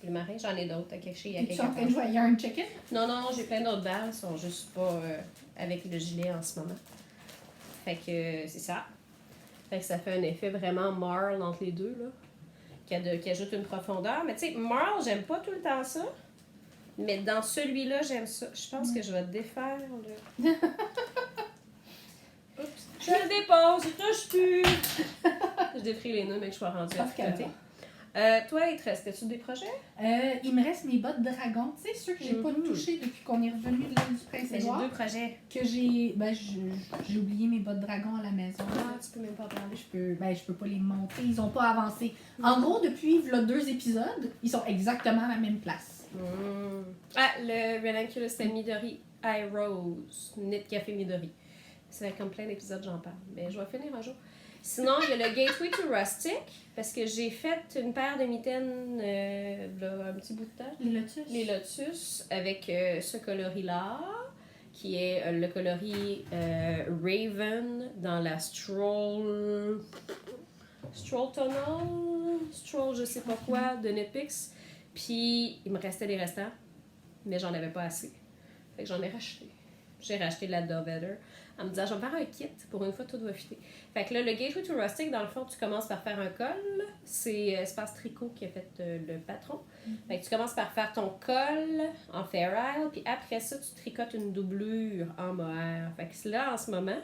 Bleu marin, j'en ai d'autres. Il y a Tu quelques es en train de jouer à Yarn Chicken? Non, j'ai plein d'autres balles. Ils sont juste pas avec le gilet en ce moment. Fait que c'est ça. Fait que ça fait un effet vraiment marl entre les deux, là. Qui ajoute une profondeur. Mais tu sais, marl, j'aime pas tout le temps ça. Mais dans celui-là, j'aime ça. Je pense que je vais défaire le... Oups. Je le dépose, je touche plus. Je défris les nœuds, mais que je sois rendue à côté. Toi, il te restait-tu des projets? Il me reste mes bottes dragon. Tu sais, ceux que j'ai pas touchés depuis qu'on est revenu de l'île du Prince-Édouard. J'ai 2 projets. Que j'ai oublié mes bottes dragon à la maison. Ah, tu peux même pas parler. Je peux pas les monter. Ils ont pas avancé. En gros, depuis là, 2 épisodes, ils sont exactement à la même place. Ah, le Ranunculus Midori Eye Rose. Knit Café Midori. Ça va être comme plein d'épisodes, j'en parle. Mais je vais finir un jour. Sinon, il y a le Gateway to Rustic, parce que j'ai fait une paire de mitaines là, un petit bout de temps. Les lotus. Les lotus, avec ce coloris-là, qui est le coloris Raven dans la Stroll Tunnel, Stroll je sais pas quoi, de Knitpicks. Puis, il me restait des restants, mais j'en avais pas assez. Fait que j'en ai racheté. J'ai racheté de la Dove Heather en me disant, je vais me faire un kit, pour une fois, tout va fitter. Fait que là, le Gateway to Rustic, dans le fond, tu commences par faire un col. C'est Espace Tricot qui a fait le patron. Fait que tu commences par faire ton col en Fair Isle, puis après ça, tu tricotes une doublure en mohair. Fait que là, en ce moment,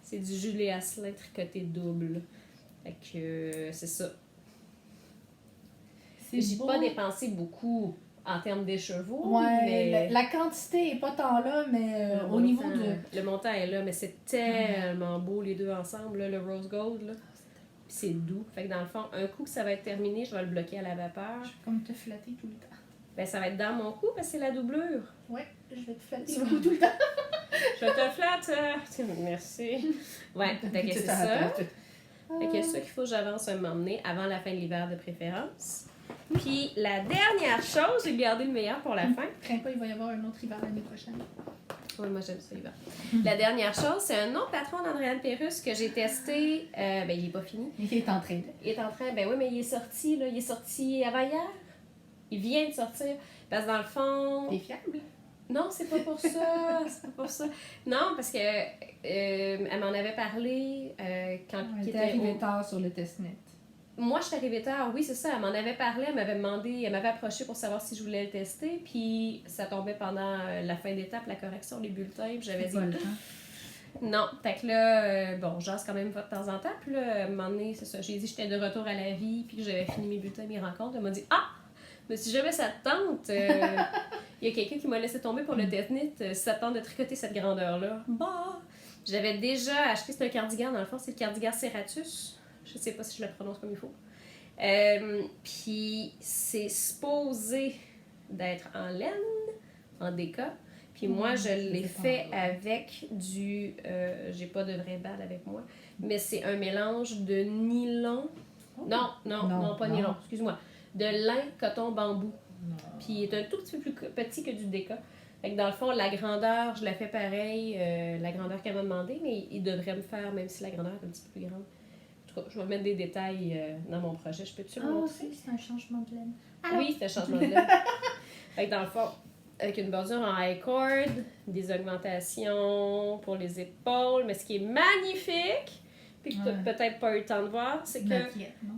c'est du Julie Asselin tricoté double. Fait que c'est ça. J'ai pas dépensé beaucoup en termes d'écheveau. Ouais, mais... la quantité est pas tant là, mais au niveau de... Le montant est là, mais c'est tellement beau les deux ensemble, là, le rose gold. Là. Puis c'est doux. Fait que dans le fond, un coup que ça va être terminé, je vais le bloquer à la vapeur. Je vais comme te flatter tout le temps. Ben ça va être dans mon cou parce que c'est la doublure. Ouais, je vais te flatter tout le temps. Je te flatte. Merci. Ouais, fait que c'est ça. Fait que c'est ça qu'il faut que j'avance un moment donné, avant la fin de l'hiver de préférence. Puis la dernière chose, j'ai gardé le meilleur pour la fin. Crains pas, il va y avoir un autre hiver l'année prochaine. Oui, moi j'aime ça l'hiver. La dernière chose, c'est un autre patron d'Andréane Pérusse que j'ai testé. Ben il est pas fini. Il est en train de... Il est en train, ben oui, mais il est sorti, là. Il est sorti avant hier. Il vient de sortir. Parce que dans le fond... T'es fiable? Non, c'est pas pour ça. C'est pas pour ça. Non, parce que elle m'en avait parlé quand il était arrivé tard sur le testnet. Moi, je suis arrivée tard, oui, c'est ça. Elle m'en avait parlé, elle m'avait demandé, elle m'avait approché pour savoir si je voulais le tester, puis ça tombait pendant la fin d'étape, la correction des bulletins, puis j'avais dit non. Fait que là, bon, j'ose quand même pas de temps en temps, puis là, à un moment donné, c'est ça, j'ai dit que j'étais de retour à la vie, puis que j'avais fini mes bulletins, mes rencontres. Elle m'a dit, ah, mais si jamais ça te tente, il y a quelqu'un qui m'a laissé tomber pour le test-knit, si ça te tente de tricoter cette grandeur-là. Bah! J'avais déjà acheté, c'est un cardigan, dans le fond, c'est le cardigan Serratus. Je sais pas si je le prononce comme il faut. Puis c'est supposé d'être en laine, en déca. Puis moi, je l'ai fait avec du... j'ai pas de vraie balle avec moi. Mais c'est un mélange de nylon... Non, pas nylon, excuse-moi. De lin, coton, bambou. Puis il est un tout petit peu plus petit que du déca. Fait que dans le fond, la grandeur, je la fais pareil, la grandeur qu'elle m'a demandé, mais il devrait me faire, même si la grandeur est un petit peu plus grande. En tout cas, je vais mettre des détails dans mon projet. Je peux-tu le montrer? C'est un changement de laine. Oui, c'est un changement de laine. Fait que dans le fond, avec une bordure en high cord, des augmentations pour les épaules, mais ce qui est magnifique, puis que tu n'as peut-être pas eu le temps de voir, c'est que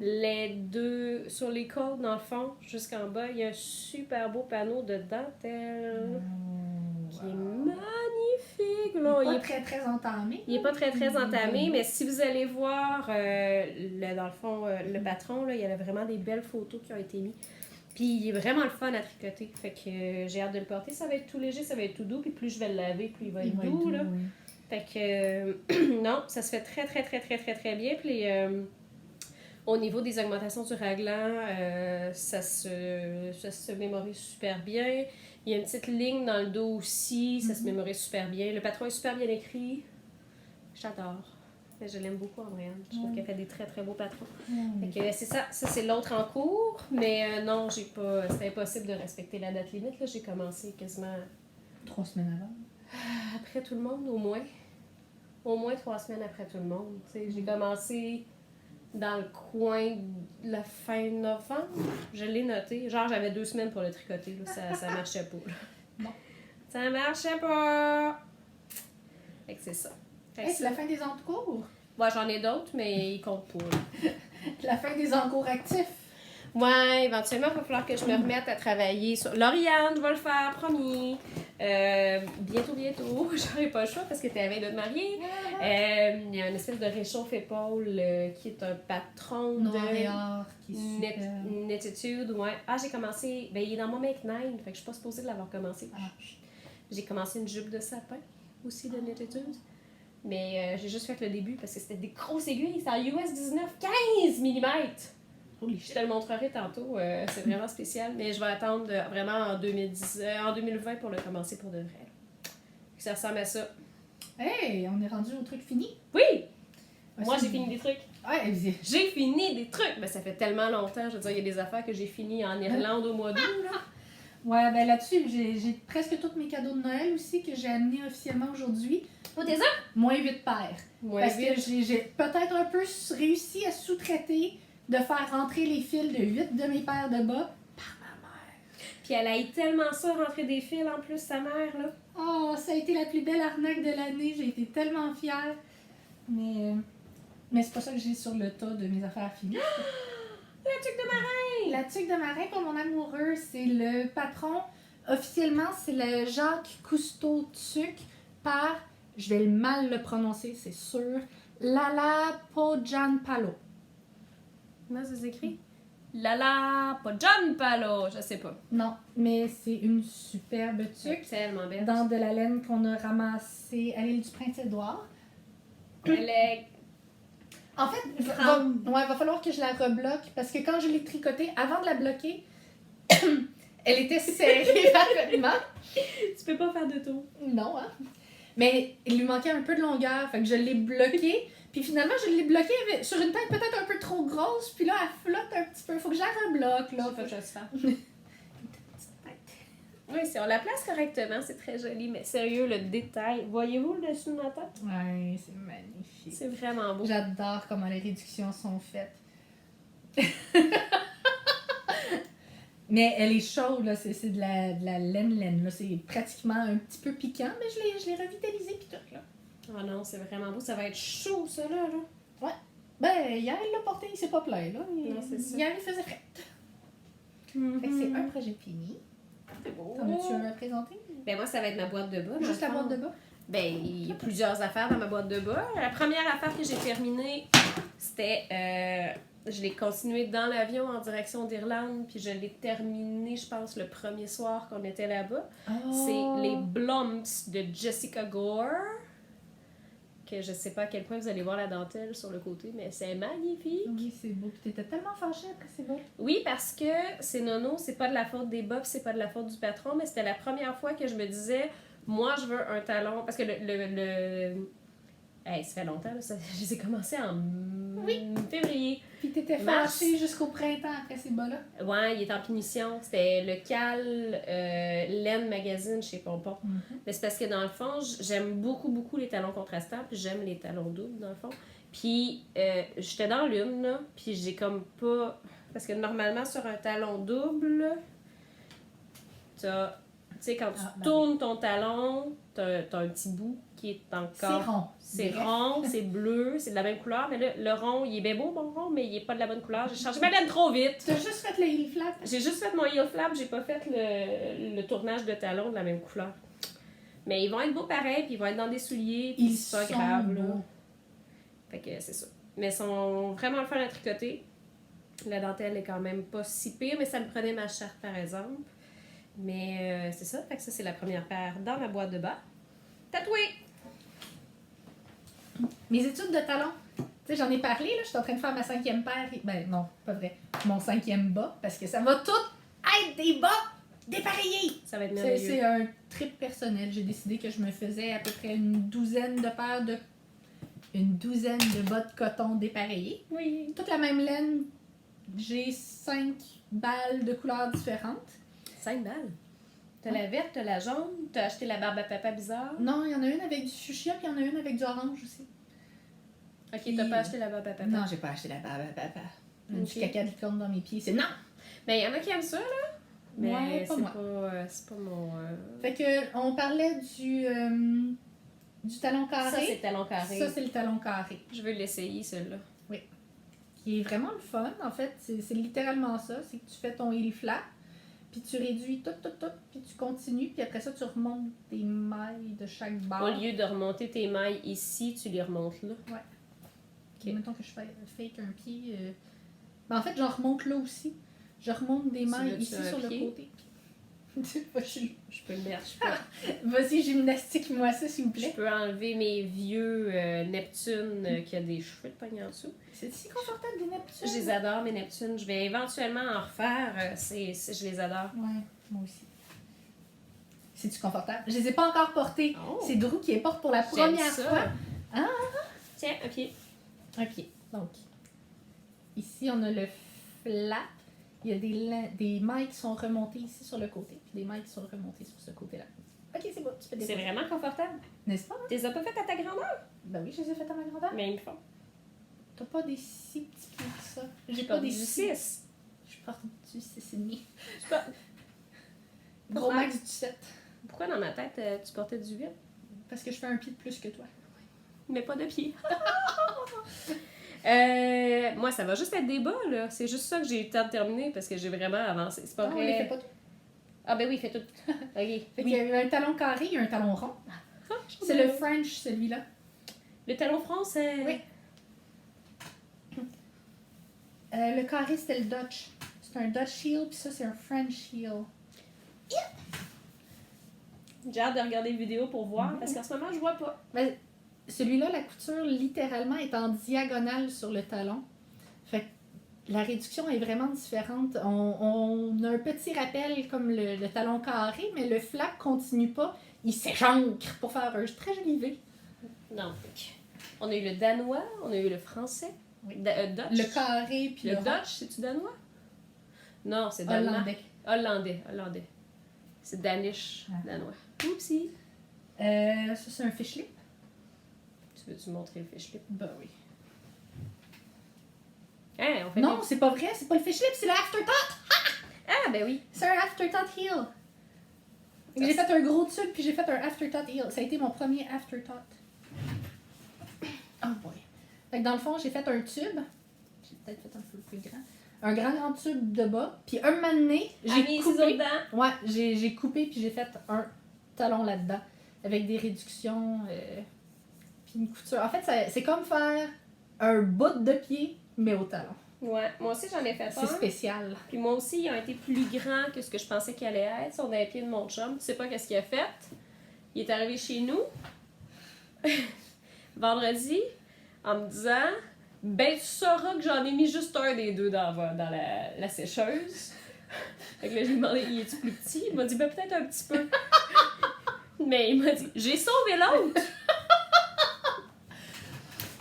les deux, sur les côtes, dans le fond, jusqu'en bas, il y a un super beau panneau de dentelle qui est magnifique. Là. Il n'est pas très entamé. Il n'est pas très entamé, mais si vous allez voir, dans le fond, le patron, là, il y a vraiment des belles photos qui ont été mises. Puis il est vraiment le fun à tricoter. Fait que j'ai hâte de le porter. Ça va être tout léger, ça va être tout doux. Puis plus je vais le laver, plus il va être doux. Là. Oui. Fait que non, ça se fait très bien. Puis au niveau des augmentations du raglan, ça se mémorise super bien. Il y a une petite ligne dans le dos aussi, ça se mémorise super bien. Le patron est super bien écrit. J'adore. Je l'aime beaucoup, Andréane. Je trouve qu'elle fait des très beaux patrons. Fait que c'est ça. Ça, c'est l'autre en cours. Mais non, j'ai pas... C'était impossible de respecter la date limite. Là, j'ai commencé quasiment... 3 semaines avant. Après tout le monde, au moins. Au moins 3 semaines après tout le monde. T'sais, j'ai commencé dans le coin de la fin novembre. Je l'ai noté. Genre, j'avais 2 semaines pour le tricoter. Là. Ça marchait pas. Là. Non. Ça marchait pas! Fait que c'est ça. Hey, c'est la fin des encours. Ouais, j'en ai d'autres, mais ils comptent pas. Là. La fin des encours actifs. Ouais, éventuellement, il va falloir que je me remette à travailler sur... Lauriane, je vais le faire, promis. Bientôt, j'aurai pas le choix parce que t'es avec de mariée. Il y a une espèce de réchauffe-épaule qui est un patron Noir qui est de super. Nettitude. Ouais. Ah, j'ai commencé... Ben, il est dans mon Make 9, fait que je suis pas supposée de l'avoir commencé. Ah. J'ai commencé une jupe de sapin aussi de Nettitude. Mais j'ai juste fait le début parce que c'était des grosses aiguilles. C'était en US 19, 15 mm. Je te le montrerai tantôt. C'est vraiment spécial. Mais je vais attendre vraiment en 2020 pour le commencer pour de vrai. Ça ressemble à ça. Hey, on est rendu au truc fini. Oui! Ouais, Moi, c'est- j'ai fini des trucs. Ouais, vas-y. J'ai fini des trucs! Mais ça fait tellement longtemps. Je veux dire, il y a des affaires que j'ai finies en Irlande au mois d'août. Là. Ouais, ben là-dessus, j'ai presque tous mes cadeaux de Noël aussi que j'ai amenés officiellement aujourd'hui. Oh, t'es ça? Moins 8 paires. Moi, Parce que j'ai peut-être un peu réussi à sous-traiter de faire rentrer les fils de 8 de mes paires de bas par ma mère. Puis elle a eu tellement ça, rentrer des fils en plus, sa mère, là. Oh, ça a été la plus belle arnaque de l'année. J'ai été tellement fière. Mais c'est pas ça que j'ai sur le tas de mes affaires finies. La tuque de marin! La tuque de marin pour mon amoureux, c'est le patron. Officiellement, c'est le Jacques Cousteau Tuc par, je vais mal le prononcer, c'est sûr, Lala Pojanpalo. Comment ça s'écrit? Lala, pas John Palo, je sais pas. Non, mais c'est une superbe tuque C'est tellement belle. dans de la laine qu'on a ramassée à l'île du Prince-Édouard. Elle est... En fait, va falloir que je la rebloque parce que quand je l'ai tricotée, avant de la bloquer, elle était serrée parfaitement. Tu peux pas faire de tour. Non, hein? Mais il lui manquait un peu de longueur, fait que je l'ai bloquée. Puis finalement, je l'ai bloquée sur une tête peut-être un peu trop grosse, puis là, elle flotte un petit peu. Faut que je la rebloque, là. Faut que je fasse. Oui, si on la place correctement, c'est très joli, mais sérieux, le détail. Voyez-vous le dessous de ma tête? Ouais, c'est magnifique. C'est vraiment beau. J'adore comment les réductions sont faites. Mais elle est chaude, là. C'est de la laine, là. C'est pratiquement un petit peu piquant, mais je l'ai revitalisé puis tout, là. Oh non, c'est vraiment beau. Ça va être chaud, ça, là. Ben, hier, il l'a porté, il s'est pas plaint, là. Non, c'est ça. Hier, il faisait frais. Fait que c'est un projet fini. C'est beau. T'en as-tu un à présenter? Ben moi, ça va être ma boîte de bas. dans Juste le la fond. boîte de bas? Ben, il y a plusieurs affaires dans ma boîte de bas. La première affaire que j'ai terminée, c'était... je l'ai continuée dans l'avion en direction d'Irlande, puis je l'ai terminée, je pense, le premier soir qu'on était là-bas. C'est les Blumps de Jessica Gore. Que je sais pas à quel point vous allez voir la dentelle sur le côté, mais c'est magnifique. Oui, c'est beau. Puis t'étais tellement fâchée après ces bas. Oui, parce que c'est nono, c'est pas de la faute des bas, puis c'est pas de la faute du patron, mais c'était la première fois que je me disais, moi, je veux un talon. Parce que Hey, ça fait longtemps, là, je les ai commencés en février. Puis t'étais Mars. fâchée jusqu'au printemps après ces bas-là. Ouais, il est en punition. C'était le Cal Laine Magazine chez Pompon. Mais c'est parce que dans le fond, j'aime beaucoup les talons contrastants, puis j'aime les talons doubles, dans le fond. Puis j'étais dans l'une, là, puis j'ai comme pas... Parce que normalement, sur un talon double, t'as... Tu sais, quand tu tournes ton talon, t'as un petit bout qui est encore... C'est rond. C'est rond, c'est bleu, c'est de la même couleur, mais là, le rond, il est bien beau, mon rond, mais il est pas de la bonne couleur. J'ai changé ma laine trop vite. T'as juste fait le heel flap. J'ai juste fait mon heel flap, j'ai pas fait le tournage de talons de la même couleur. Mais ils vont être beaux pareil, puis ils vont être dans des souliers, puis Ils c'est pas sont grave, là. beaux. Fait que c'est ça. Mais ils sont vraiment le fun à tricoter. La dentelle est quand même pas si pire, mais ça me prenait ma charte, par exemple. Mais c'est ça, fait que ça, c'est la première paire dans ma boîte de bas. Tatoué! Mes études de talons. Tu sais, j'en ai parlé, là. Je suis en train de faire ma 5e paire. Ben non, pas vrai. Mon 5e bas, parce que ça va tout être des bas dépareillés. Ça va être C'est merveilleux. un trip personnel. J'ai décidé que je me faisais à peu près une douzaine de bas de coton dépareillés. Oui. Toute la même laine. J'ai 5 balles de couleurs différentes. 5 balles. T'as la verte, t'as la jaune, t'as acheté la barbe à papa bizarre. Non, il y en a une avec du fuchsia, puis il y en a une avec du orange aussi. Ok, Puis- t'as pas acheté la barbe à papa. Non, j'ai pas acheté la barbe à papa. Ok. Du caca de licorne dans mes pieds, c'est non! Mais il y en a qui aiment ça, là. Mais Ouais, pas c'est moi. pas, c'est pas mon... Fait que on parlait du du talon carré. Ça, c'est talon carré. Ça, c'est le talon carré. Je veux l'essayer, celui-là. Qui est vraiment le fun. En fait, c'est littéralement ça. C'est que tu fais ton heel flap, puis tu réduis tout, puis tu continues, puis après ça, tu remontes des mailles de chaque barre. Au lieu de remonter tes mailles ici, tu les remontes là. Ok. Mettons que je fake un pied. Ben, en fait, j'en remonte là aussi. Je remonte des mailles veux-tu ici un sur le pied? côté. Vas-y, Je peux le mettre, je peux, gymnastique-moi ça, s'il vous je plaît. peux enlever mes vieux Neptune qui a des cheveux de poignée en dessous. C'est si confortable des Neptunes. Je les adore, mes Neptunes. Je vais éventuellement en refaire. Je les adore. Ouais, moi aussi. C'est-tu confortable? Je les ai pas encore portés. Oh. C'est Drew qui les porte pour la J'aime première ça. fois. Ah! Tiens, un pied. Un pied. Donc, ici, on a le flap. Il y a des mailles qui sont remontées ici sur le côté, puis des mailles qui sont remontées sur ce côté-là. Ok, c'est bon, tu peux C'est déposer. vraiment confortable. N'est-ce pas? Hein? Tu les as pas faites à ta grandeur? Ben oui, je les ai faites à ma grandeur. Mais ils me font. T'as pas des si petits pieds que ça. J'ai Je pas porte des du 6. Je porte du 6,5. Gros Gros max du 7. Pourquoi dans ma tête, tu portais du 8? Parce que je fais un pied de plus que toi. Mais pas de pied. Moi, ça va juste être des bas, là. C'est juste ça que j'ai eu le temps de terminer parce que j'ai vraiment avancé. C'est pas Non, on les fait vrai. pas tout. Ah, ben oui, fais tout. OK. Fait qu'il Oui. y a un talon carré et un talon rond. C'est le French, celui-là. Le talon français. Oui. Le carré, c'était le Dutch. C'est un Dutch heel, puis ça, c'est un French heel. J'ai hâte de regarder les vidéos pour voir parce qu'en ce moment, je vois pas. Ben, celui-là, la couture, littéralement, est en diagonale sur le talon. Fait que la réduction est vraiment différente. On a un petit rappel comme le talon carré, mais le flap continue pas. Il s'échancre pour faire un très joli V. Donc, on a eu le danois, on a eu le français. Oui. Dutch. Le carré, puis Le le rond. Dutch, c'est-tu danois? Non, c'est danois. Hollandais. C'est Danish, Ah. danois. Oupsie. Ça, c'est un fish lip. Tu veux-tu montrer le fish lip? Ben oui. Hein, on fait Non, c'est pas vrai, c'est pas le fish lip, c'est le afterthought. Ah, ben oui. C'est un afterthought heel. J'ai fait un gros tube, puis j'ai fait un afterthought heel. Ça a été mon premier afterthought. Oh boy. Fait que dans le fond, j'ai fait un tube. J'ai peut-être fait un peu plus grand. Un grand tube de bas. Puis un moment donné, J'ai j'ai mis les coupé. ciseaux dedans. Ouais, j'ai coupé, puis j'ai fait un talon là-dedans. Avec des réductions. Puis une couture. En fait, c'est comme faire un bout de pied, mais au talon. Ouais, moi aussi j'en ai fait C'est un. spécial. Puis moi aussi, ils ont été plus grands que ce que je pensais qu'ils allaient être. On a les pieds de mon chum. Tu sais pas qu'est-ce qu'il a fait? Il est arrivé chez nous vendredi en me disant ben tu sauras que j'en ai mis juste un des deux dans la sécheuse. Fait que là, j'ai demandé il est-tu plus petit? Il m'a dit ben peut-être un petit peu. Mais il m'a dit j'ai sauvé l'autre!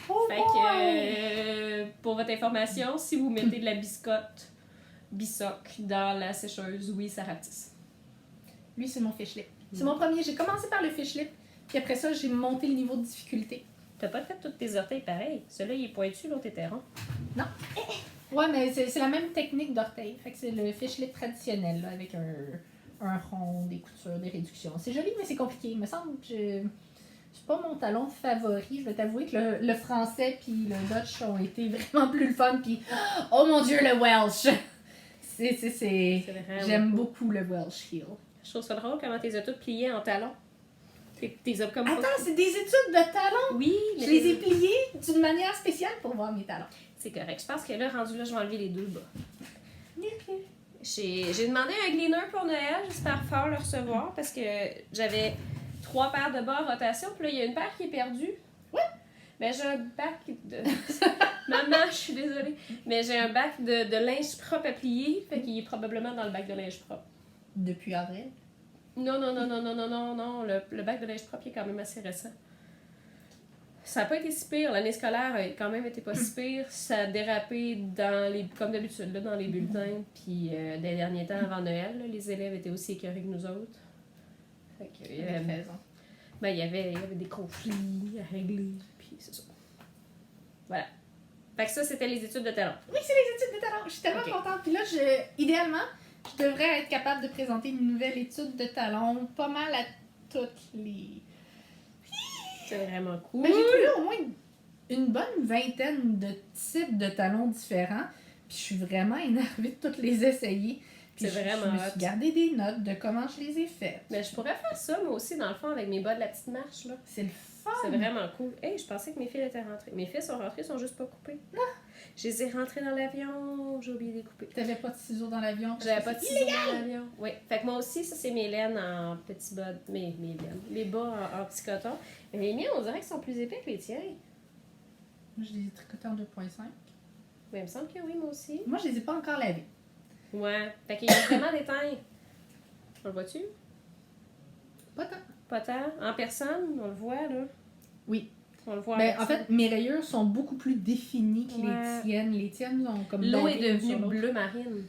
Oh Fait boy! que, pour votre information, si vous mettez de la bisoc dans la sécheuse, oui, ça rapetisse. Lui, c'est mon fish lip. C'est mon premier. J'ai commencé par le fish lip, puis après ça, j'ai monté le niveau de difficulté. T'as pas fait toutes tes orteils pareil. Celui-là, il est pointu, l'autre était rond. Ouais, mais c'est la même technique d'orteil. Fait que c'est le fish lip traditionnel, là, avec un rond, des coutures, des réductions. C'est joli, mais c'est compliqué. Il me semble que c'est pas mon talon favori. Je vais t'avouer que le français puis le Dutch ont été vraiment plus le fun. Puis, oh mon Dieu, le Welsh! C'est vraiment J'aime cool. beaucoup le Welsh heel. Je trouve ça drôle comment t'es as toutes pliées en talons. T'es as comme pas- Attends, c'est des études de talons! Oui, mais Je les ai pliés d'une manière spéciale pour voir mes talons. c'est correct. Je pense que là, rendu là, je vais enlever les deux bas. J'ai demandé un gleaner pour Noël. J'espère fort le recevoir parce que j'avais 3 paires de bas en rotation. Puis là, il y a une paire qui est perdue. Ouais. Ben, j'ai un bac de... Maman, je suis désolée. Mais j'ai un bac de linge propre à plier. Fait qu'il est probablement dans le bac de linge propre. Depuis avril. Non. Le bac de linge propre il est quand même assez récent. Ça n'a pas été si pire. L'année scolaire a quand même été pas si pire. Ça a dérapé comme d'habitude là, dans les bulletins. Puis des derniers temps avant Noël, là, les élèves étaient aussi écœurés que nous autres. Fait que, il y avait des conflits à régler. Puis c'est ça. Voilà. Fait que ça, c'était les études de talent. Oui, c'est les études de talent. Je suis tellement Ok. contente. Puis là, idéalement, je devrais être capable de présenter une nouvelle étude de talon pas mal à toutes les C'est vraiment cool. Mais j'ai trouvé au moins une bonne vingtaine de types de talons différents. Puis je suis vraiment énervée de toutes les essayer. Puis C'est vraiment je me hot. suis gardé des notes de comment je les ai faites. Mais je pourrais faire ça, moi aussi, dans le fond, avec mes bas de la petite marche, là. C'est le fun! C'est vraiment cool. Hey, je pensais que mes fils étaient rentrés. Mes fils sont rentrés, ils sont juste pas coupés. Non. Je les ai rentrés dans l'avion, j'ai oublié de les couper. T'avais pas de ciseaux dans l'avion? parce J'avais que pas de c'est ciseaux dans l'avion. Oui. Fait que moi aussi, ça, c'est mes laines en petits bas. Mes laines. Les bas en petit coton. Mais les miens, on dirait qu'ils sont plus épais que les tiens. Moi, je les ai tricotés en 2.5. Mais il me semble que oui, moi aussi. Moi, je les ai pas encore lavés. Ouais. Fait qu'il y a vraiment des teintes. On le voit-tu? Pas tant. Pas tant. En personne, on le voit, là. Oui. On le voit Ben, en personne. fait, mes rayures sont beaucoup plus définies que Ouais. les tiennes. Les tiennes ont comme l'eau davé est une devenue sur l'autre. bleu marine.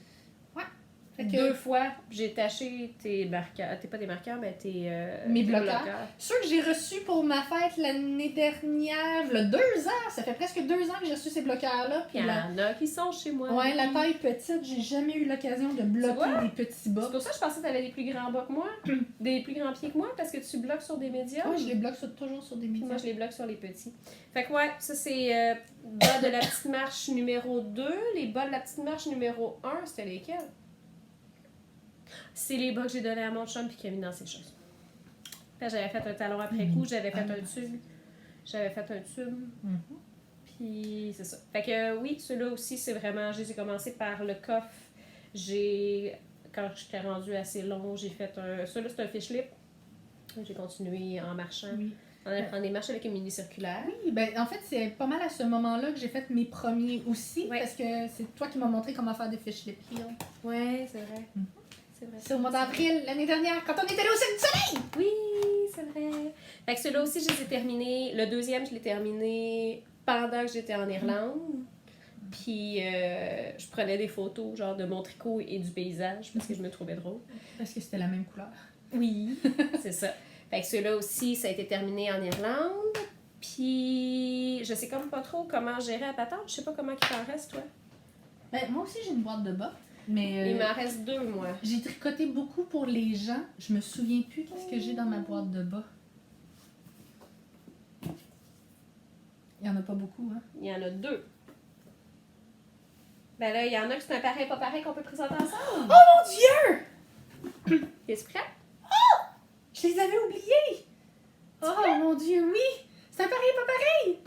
Fait que 2 fois, j'ai taché tes marqueurs. Pas des marqueurs, mais Mes tes bloqueurs. Ceux que j'ai reçus pour ma fête l'année dernière, il y a 2 ans, ça fait presque 2 ans que j'ai reçu ces bloqueurs-là. Puis Il y en a qui sont chez moi. ouais, la taille petite, j'ai jamais eu l'occasion de bloquer vois? des petits C'est bas. pour ça que je pensais que tu avais des plus grands bas que moi, des plus grands pieds que moi, parce que tu bloques sur des médias. Ouais, je les bloque toujours sur des Puis médias. moi, je les bloque sur les petits. Fait que ouais, ça c'est bas de la petite marche numéro 2. Les bas de la petite marche numéro 1, c'était lesquels? C'est les bas que j'ai donnés à mon chum puis qu'il a mis dans ses choses. Fait que j'avais fait un talon après coup, j'avais fait un tube. J'avais fait un tube. Mhm. Puis c'est ça. Fait que oui, ceux-là aussi, c'est vraiment. J'ai commencé par le coffre. Quand j'étais rendue assez long, j'ai fait un. Celui-là, c'est un fish lip. J'ai continué en marchant. Oui. En allant prendre des marches avec une mini circulaire. Oui, ben en fait, c'est pas mal à ce moment-là que j'ai fait mes premiers aussi, Ouais. parce que c'est toi qui m'as montré comment faire des fish lip heels. Ouais, c'est vrai. Mhm. C'est vrai. C'est au mois d'avril, l'année dernière, quand on était allé au Cirque du Soleil! Oui, c'est vrai. Fait que ceux-là aussi, je les ai terminés. Le deuxième, je l'ai terminé pendant que j'étais en Irlande. Puis je prenais des photos genre de mon tricot et du paysage parce que je me trouvais drôle. Parce que c'était la même couleur. Oui, c'est ça. Fait que ceux-là aussi, ça a été terminé en Irlande. Puis je sais comme pas trop comment gérer la patente. Je sais pas comment il t'en reste, toi. Ben, moi aussi, j'ai une boîte de bas, mais Il m'en reste 2, moi. j'ai tricoté beaucoup pour les gens. Je me souviens plus qu'est-ce que j'ai dans ma boîte de bas. Il y en a pas beaucoup, hein? Il y en a 2. Ben là, il y en a que c'est un pareil, pas pareil qu'on peut présenter ensemble. Oh mon Dieu! Es-tu prête? Je les avais oubliés! Oh mon Dieu, oui! C'est un pareil, pas pareil!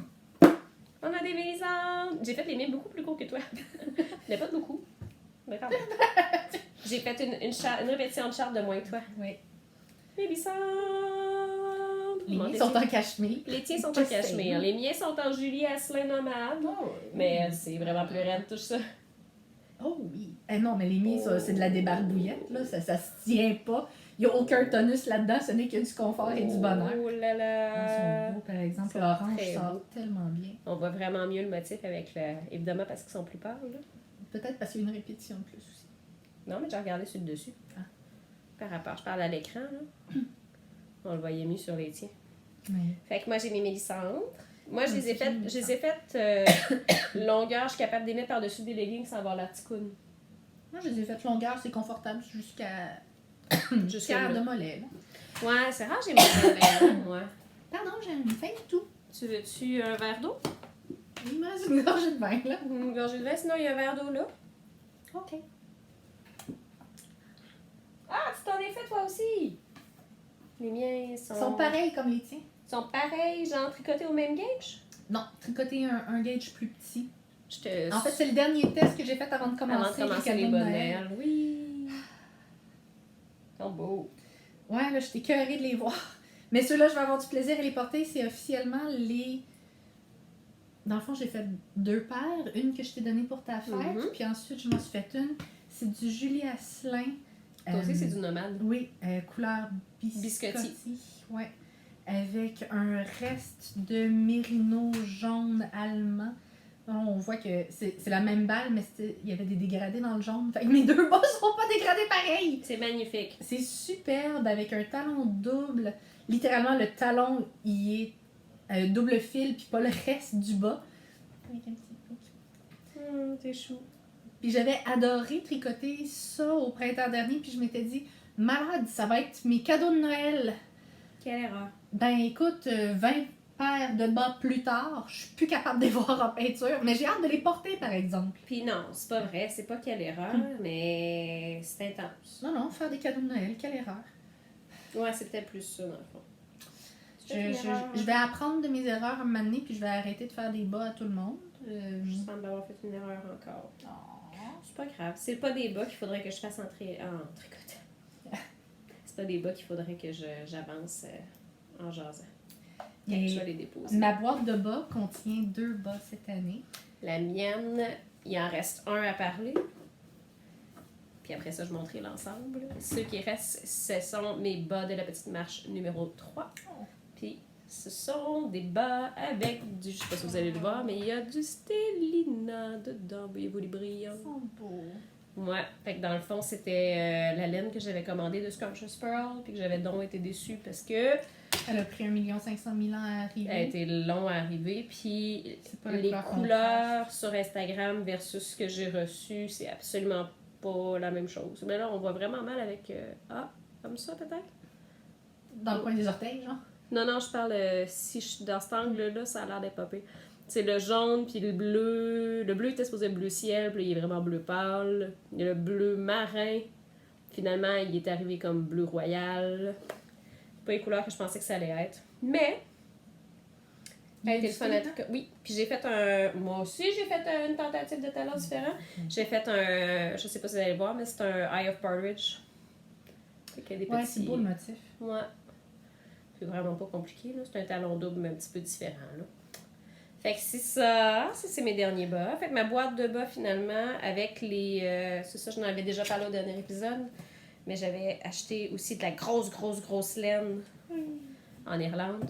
On a des mélisantes. J'ai fait les miens beaucoup plus courts que toi. Mais pas de beaucoup. Mais quand même. J'ai fait une répétition de charte de moins que toi. Oui. Mélisantes. Les Bon, miens sont en cachemire. Les tiens sont en Just cachemire. saying. Les miens sont en Julie Asselin nomade. Mais c'est vraiment plus raide tout ça. Oh oui. Eh non, mais les miens, ça, c'est de la débarbouillette, là. Ça se tient pas. Il n'y a aucun tonus là-dedans. Ce n'est que du confort et du bonheur. Oh là Ils là. sont beaux, par exemple. sont L'orange très sort beaux. tellement bien. On voit vraiment mieux le motif avec le. Évidemment parce qu'ils sont plus pâles. Là. Peut-être parce qu'il y a une répétition de plus aussi. Non, mais j'ai regardé sur le dessus. Ah. Par rapport, je parle à l'écran. Là. On le voyait mieux sur les tiens. Oui. Fait que moi, j'ai mes mélissantres. Moi, je Ah, les ai c'est faites, je les ai faites longueur, je suis capable de les mettre par-dessus des leggings sans avoir l'articoune. Moi, je les ai faites longueur, c'est confortable jusqu'à Jusqu'à quart là. de mollet. Là. Ouais, c'est rare, j'ai mon verre. Ouais. Pardon, j'ai une fin de tout. Tu veux-tu un verre d'eau? Il me reste une gorgée de vin, là. Une gorgée de vin, sinon il y a un verre d'eau là. OK. Ah, tu t'en es fait toi aussi! Les miens sont... Ils sont pareils comme les tiens. sont pareils, genre tricotés au même gauge? Non, tricoter un gauge plus petit. Je te... En fait, c'est le dernier test que j'ai fait avant de commencer, Avant de commencer les cadeaux de bonnes Noël. Noël. Oui! Ils sont beaux. Ouais, là, j'étais écœurée de les voir. Mais ceux-là, je vais avoir du plaisir à les porter. C'est officiellement les... Dans le fond, j'ai fait 2 paires. Une que je t'ai donnée pour ta fête, Mhm. puis ensuite, je m'en suis fait une. C'est du Julie Asselin. Toi aussi, c'est du nomade. Oui, couleur Biscotti. biscotti. Ouais. Avec un reste de mérino jaune allemand. On voit que c'est la même balle, mais il y avait des dégradés dans le jaune. Fait que mes 2 bas sont pas dégradés pareil. C'est magnifique. C'est superbe avec un talon double. Littéralement, le talon, il est double fil, puis pas le reste du bas. Avec un petit peu. T'es chou. Puis j'avais adoré tricoter ça au printemps dernier, puis je m'étais dit, malade, ça va être mes cadeaux de Noël. Quelle erreur. Ben écoute, 20 paire de bas plus tard. Je suis plus capable de les voir en peinture, mais j'ai hâte de les porter, par exemple. Puis non, c'est pas vrai, c'est pas quelle erreur, mais c'est intense. Non, faire des cadeaux de Noël, quelle erreur. Ouais, c'est peut-être plus ça, dans le fond. Je vais apprendre de mes erreurs un moment donné, puis je vais arrêter de faire des bas à tout le monde. Je semble avoir fait une erreur encore. Oh. C'est pas grave. C'est pas des bas qu'il faudrait que je fasse en tricote. C'est pas des bas qu'il faudrait que j'avance en jasant. Et je vais les déposer. ma boîte de bas contient 2 bas cette année. La mienne, il en reste un à parler. Puis après ça, je montrerai l'ensemble. Ceux qui restent, ce sont mes bas de la petite marche numéro 3. Puis ce sont des bas avec du... Je sais pas si vous allez le voir, mais il y a du Stellina dedans. Voyez-vous les brillants? Ils sont beaux. Ouais, fait que dans le fond, c'était la laine que j'avais commandée de Scrumptious Pearl, puis que j'avais donc été déçue parce que Elle a pris 1 500 000 ans à arriver. elle a été long à arriver, puis C'est pas la les couleur couleurs sur Instagram versus ce que j'ai reçu, c'est absolument pas la même chose. Mais là, on voit vraiment mal avec... comme ça peut-être? Dans le coin des orteils, genre. Non, je parle... si je suis dans cet angle-là, ça a l'air d'être popé. C'est le jaune, puis le bleu. Le bleu était supposé être bleu ciel, puis là, il est vraiment bleu pâle. Il y a le bleu marin. Finalement, il est arrivé comme bleu royal. Pas les couleurs que je pensais que ça allait être. Mais, elle a été le fun à tricoter. Oui, puis j'ai fait un... Moi aussi, j'ai fait une tentative de talent différent. J'ai fait un... Je sais pas si vous allez le voir, mais c'est un Eye of Partridge. Fait qu'il y a des Ouais, petits... c'est beau le motif. Ouais. C'est vraiment pas compliqué, là. C'est un talon double, mais un petit peu différent, là. Fait que c'est ça. Ça, c'est mes derniers bas. Fait que ma boîte de bas, finalement, avec les... c'est ça, je n'en avais déjà parlé au dernier épisode. Mais j'avais acheté aussi de la grosse laine en Irlande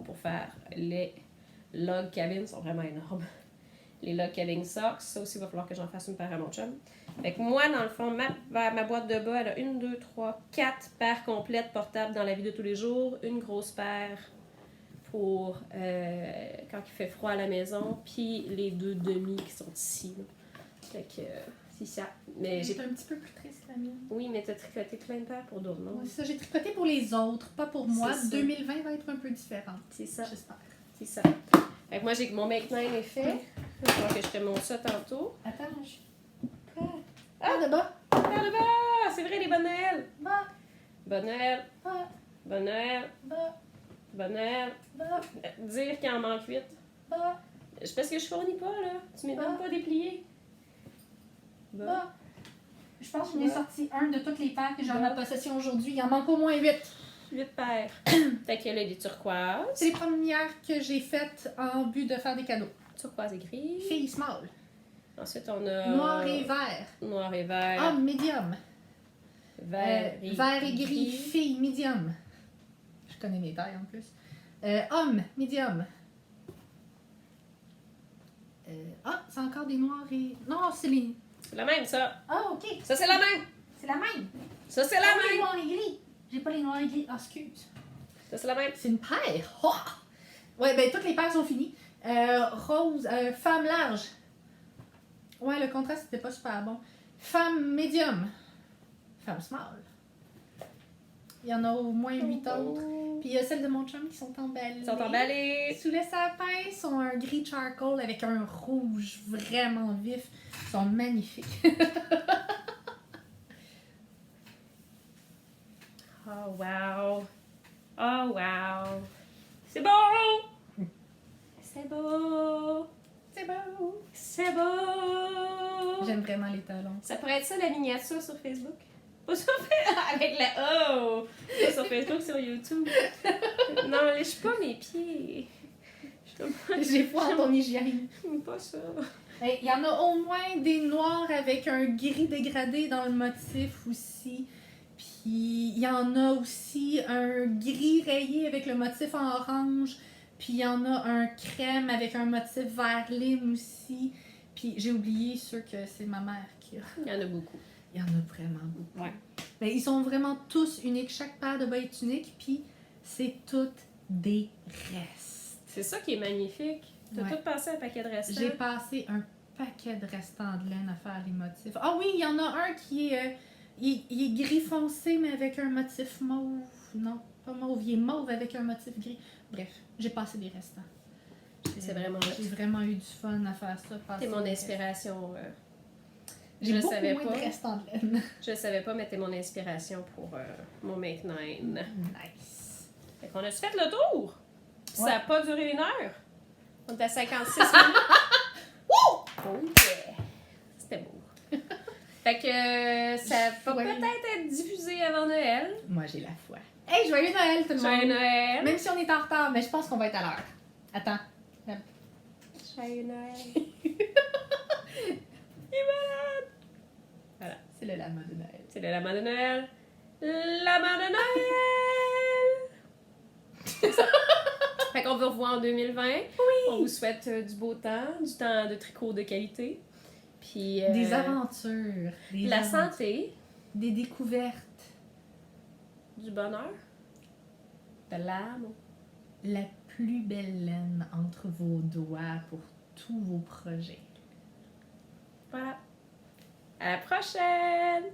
pour faire les log cabins. Ils sont vraiment énormes. Les log cabin socks. Ça aussi, il va falloir que j'en fasse une paire à mon chum. Fait que moi, dans le fond, ma boîte de bas, elle a 1, 2, 3, 4 paires complètes portables dans la vie de tous les jours. Une grosse paire pour quand il fait froid à la maison, puis les 2 demi qui sont ici. Là. Fait que c'est ça. Mais j'ai... un petit peu plus triste la mienne. Oui, mais t'as tricoté plein de paires pour d'autres, non? Ouais, ça, j'ai tricoté pour les autres, pas pour moi. C'est ça. 2020 va être un peu différent. C'est ça. J'espère. C'est ça. Fait que moi, j'ai mon make 9 est fait. Il va falloir que je te montre ça tantôt. Attends, de bas. Paire de bas! C'est vrai, les bonnes Noël! Bas. Bonne Noël! Bas. Bonne Noël! Bas. Bonne Noël! Bas. Dire qu'il en manque 8. Bas. C'est parce que je fournis pas, là. Tu m'es même pas déplié. Bas. Je pense que j'en ai sorti un de toutes les paires que j'ai en ma possession aujourd'hui. Il en manque au moins 8. 8 paires. Fait que là, les turquoises. C'est les premières que j'ai faites en but de faire des cadeaux. Turquoise et gris. Fille small. Ensuite, on a... Noir et vert. Noir et vert. Homme medium. Vert et gris. Fille medium. Je connais mes tailles en plus. Homme medium. C'est encore des noirs et... Non, c'est les... C'est la même, ça. Ah, ok. Ça, c'est la même. C'est la même. Ça, c'est la Les même. noirs et gris. J'ai pas les noirs et gris. Ah, excuse. Ça, c'est la même. C'est une paire. Oh! Ouais, ben toutes les paires sont finies. Rose, femme large. Ouais, le contraste c'était pas super bon. Femme médium. Femme small. Il y en a au moins 8 autres. Puis il y a celles de mon chum qui sont emballées. Ils sont emballés. Sous le sapin, sont un gris charcoal avec un rouge vraiment vif. Ils sont magnifiques. Oh, wow. Oh, wow. C'est beau. C'est beau. C'est beau. C'est beau. J'aime vraiment les talons. Ça pourrait être ça, la miniature sur Facebook. Pas sur Facebook. Avec la... Oh! Pas sur Facebook, sur YouTube. Non, lèche pas mes pieds. J'ai foi en ton hygiène. J'aime pas ça. Il y en a au moins des noirs avec un gris dégradé dans le motif aussi. Puis il y en a aussi un gris rayé avec le motif en orange. Puis il y en a un crème avec un motif vert lime aussi. Puis j'ai oublié ceux que c'est ma mère qui a. Il y en a beaucoup. Il y en a vraiment beaucoup. Ouais. Mais ils sont vraiment tous uniques. Chaque paire de bas est unique. Puis c'est toutes des restes. C'est ça qui est magnifique. T'as Ouais. tout passé un paquet de restants. J'ai passé un paquet de restants de laine à faire les motifs. Ah oui, il y en a un qui est... il est gris foncé, mais avec un motif mauve. Non, pas mauve, il est mauve avec un motif gris. Bref, j'ai passé des restants. C'est vraiment J'ai vraiment eu du fun à faire ça. T'es mon inspiration. J'ai je beaucoup savais moins pas. de restants de laine. Je savais pas, mais t'es mon inspiration pour mon Make 9. Nice. Fait qu'on a-tu fait le tour? Puis Ouais. ça a pas duré 1 heure. On est à 56 minutes. Oh yeah! C'était beau. Fait que ça va Ouais. peut-être être diffusé avant Noël. Moi, j'ai la foi. Hey, joyeux Noël tout le monde! Joyeux Noël! Même si on est en retard, mais je pense qu'on va être à l'heure. Attends. Joyeux Noël! Il est malade! Voilà. C'est le lama de Noël. C'est le lama de Noël. Lama de Noël! C'est ça. Fait qu'on vous revoit en 2020. Oui! On vous souhaite du beau temps, du temps de tricot de qualité. Puis... Des aventures. Des la aventures, santé, des découvertes. du bonheur, de l'amour. La plus belle laine entre vos doigts pour tous vos projets. Voilà. À la prochaine!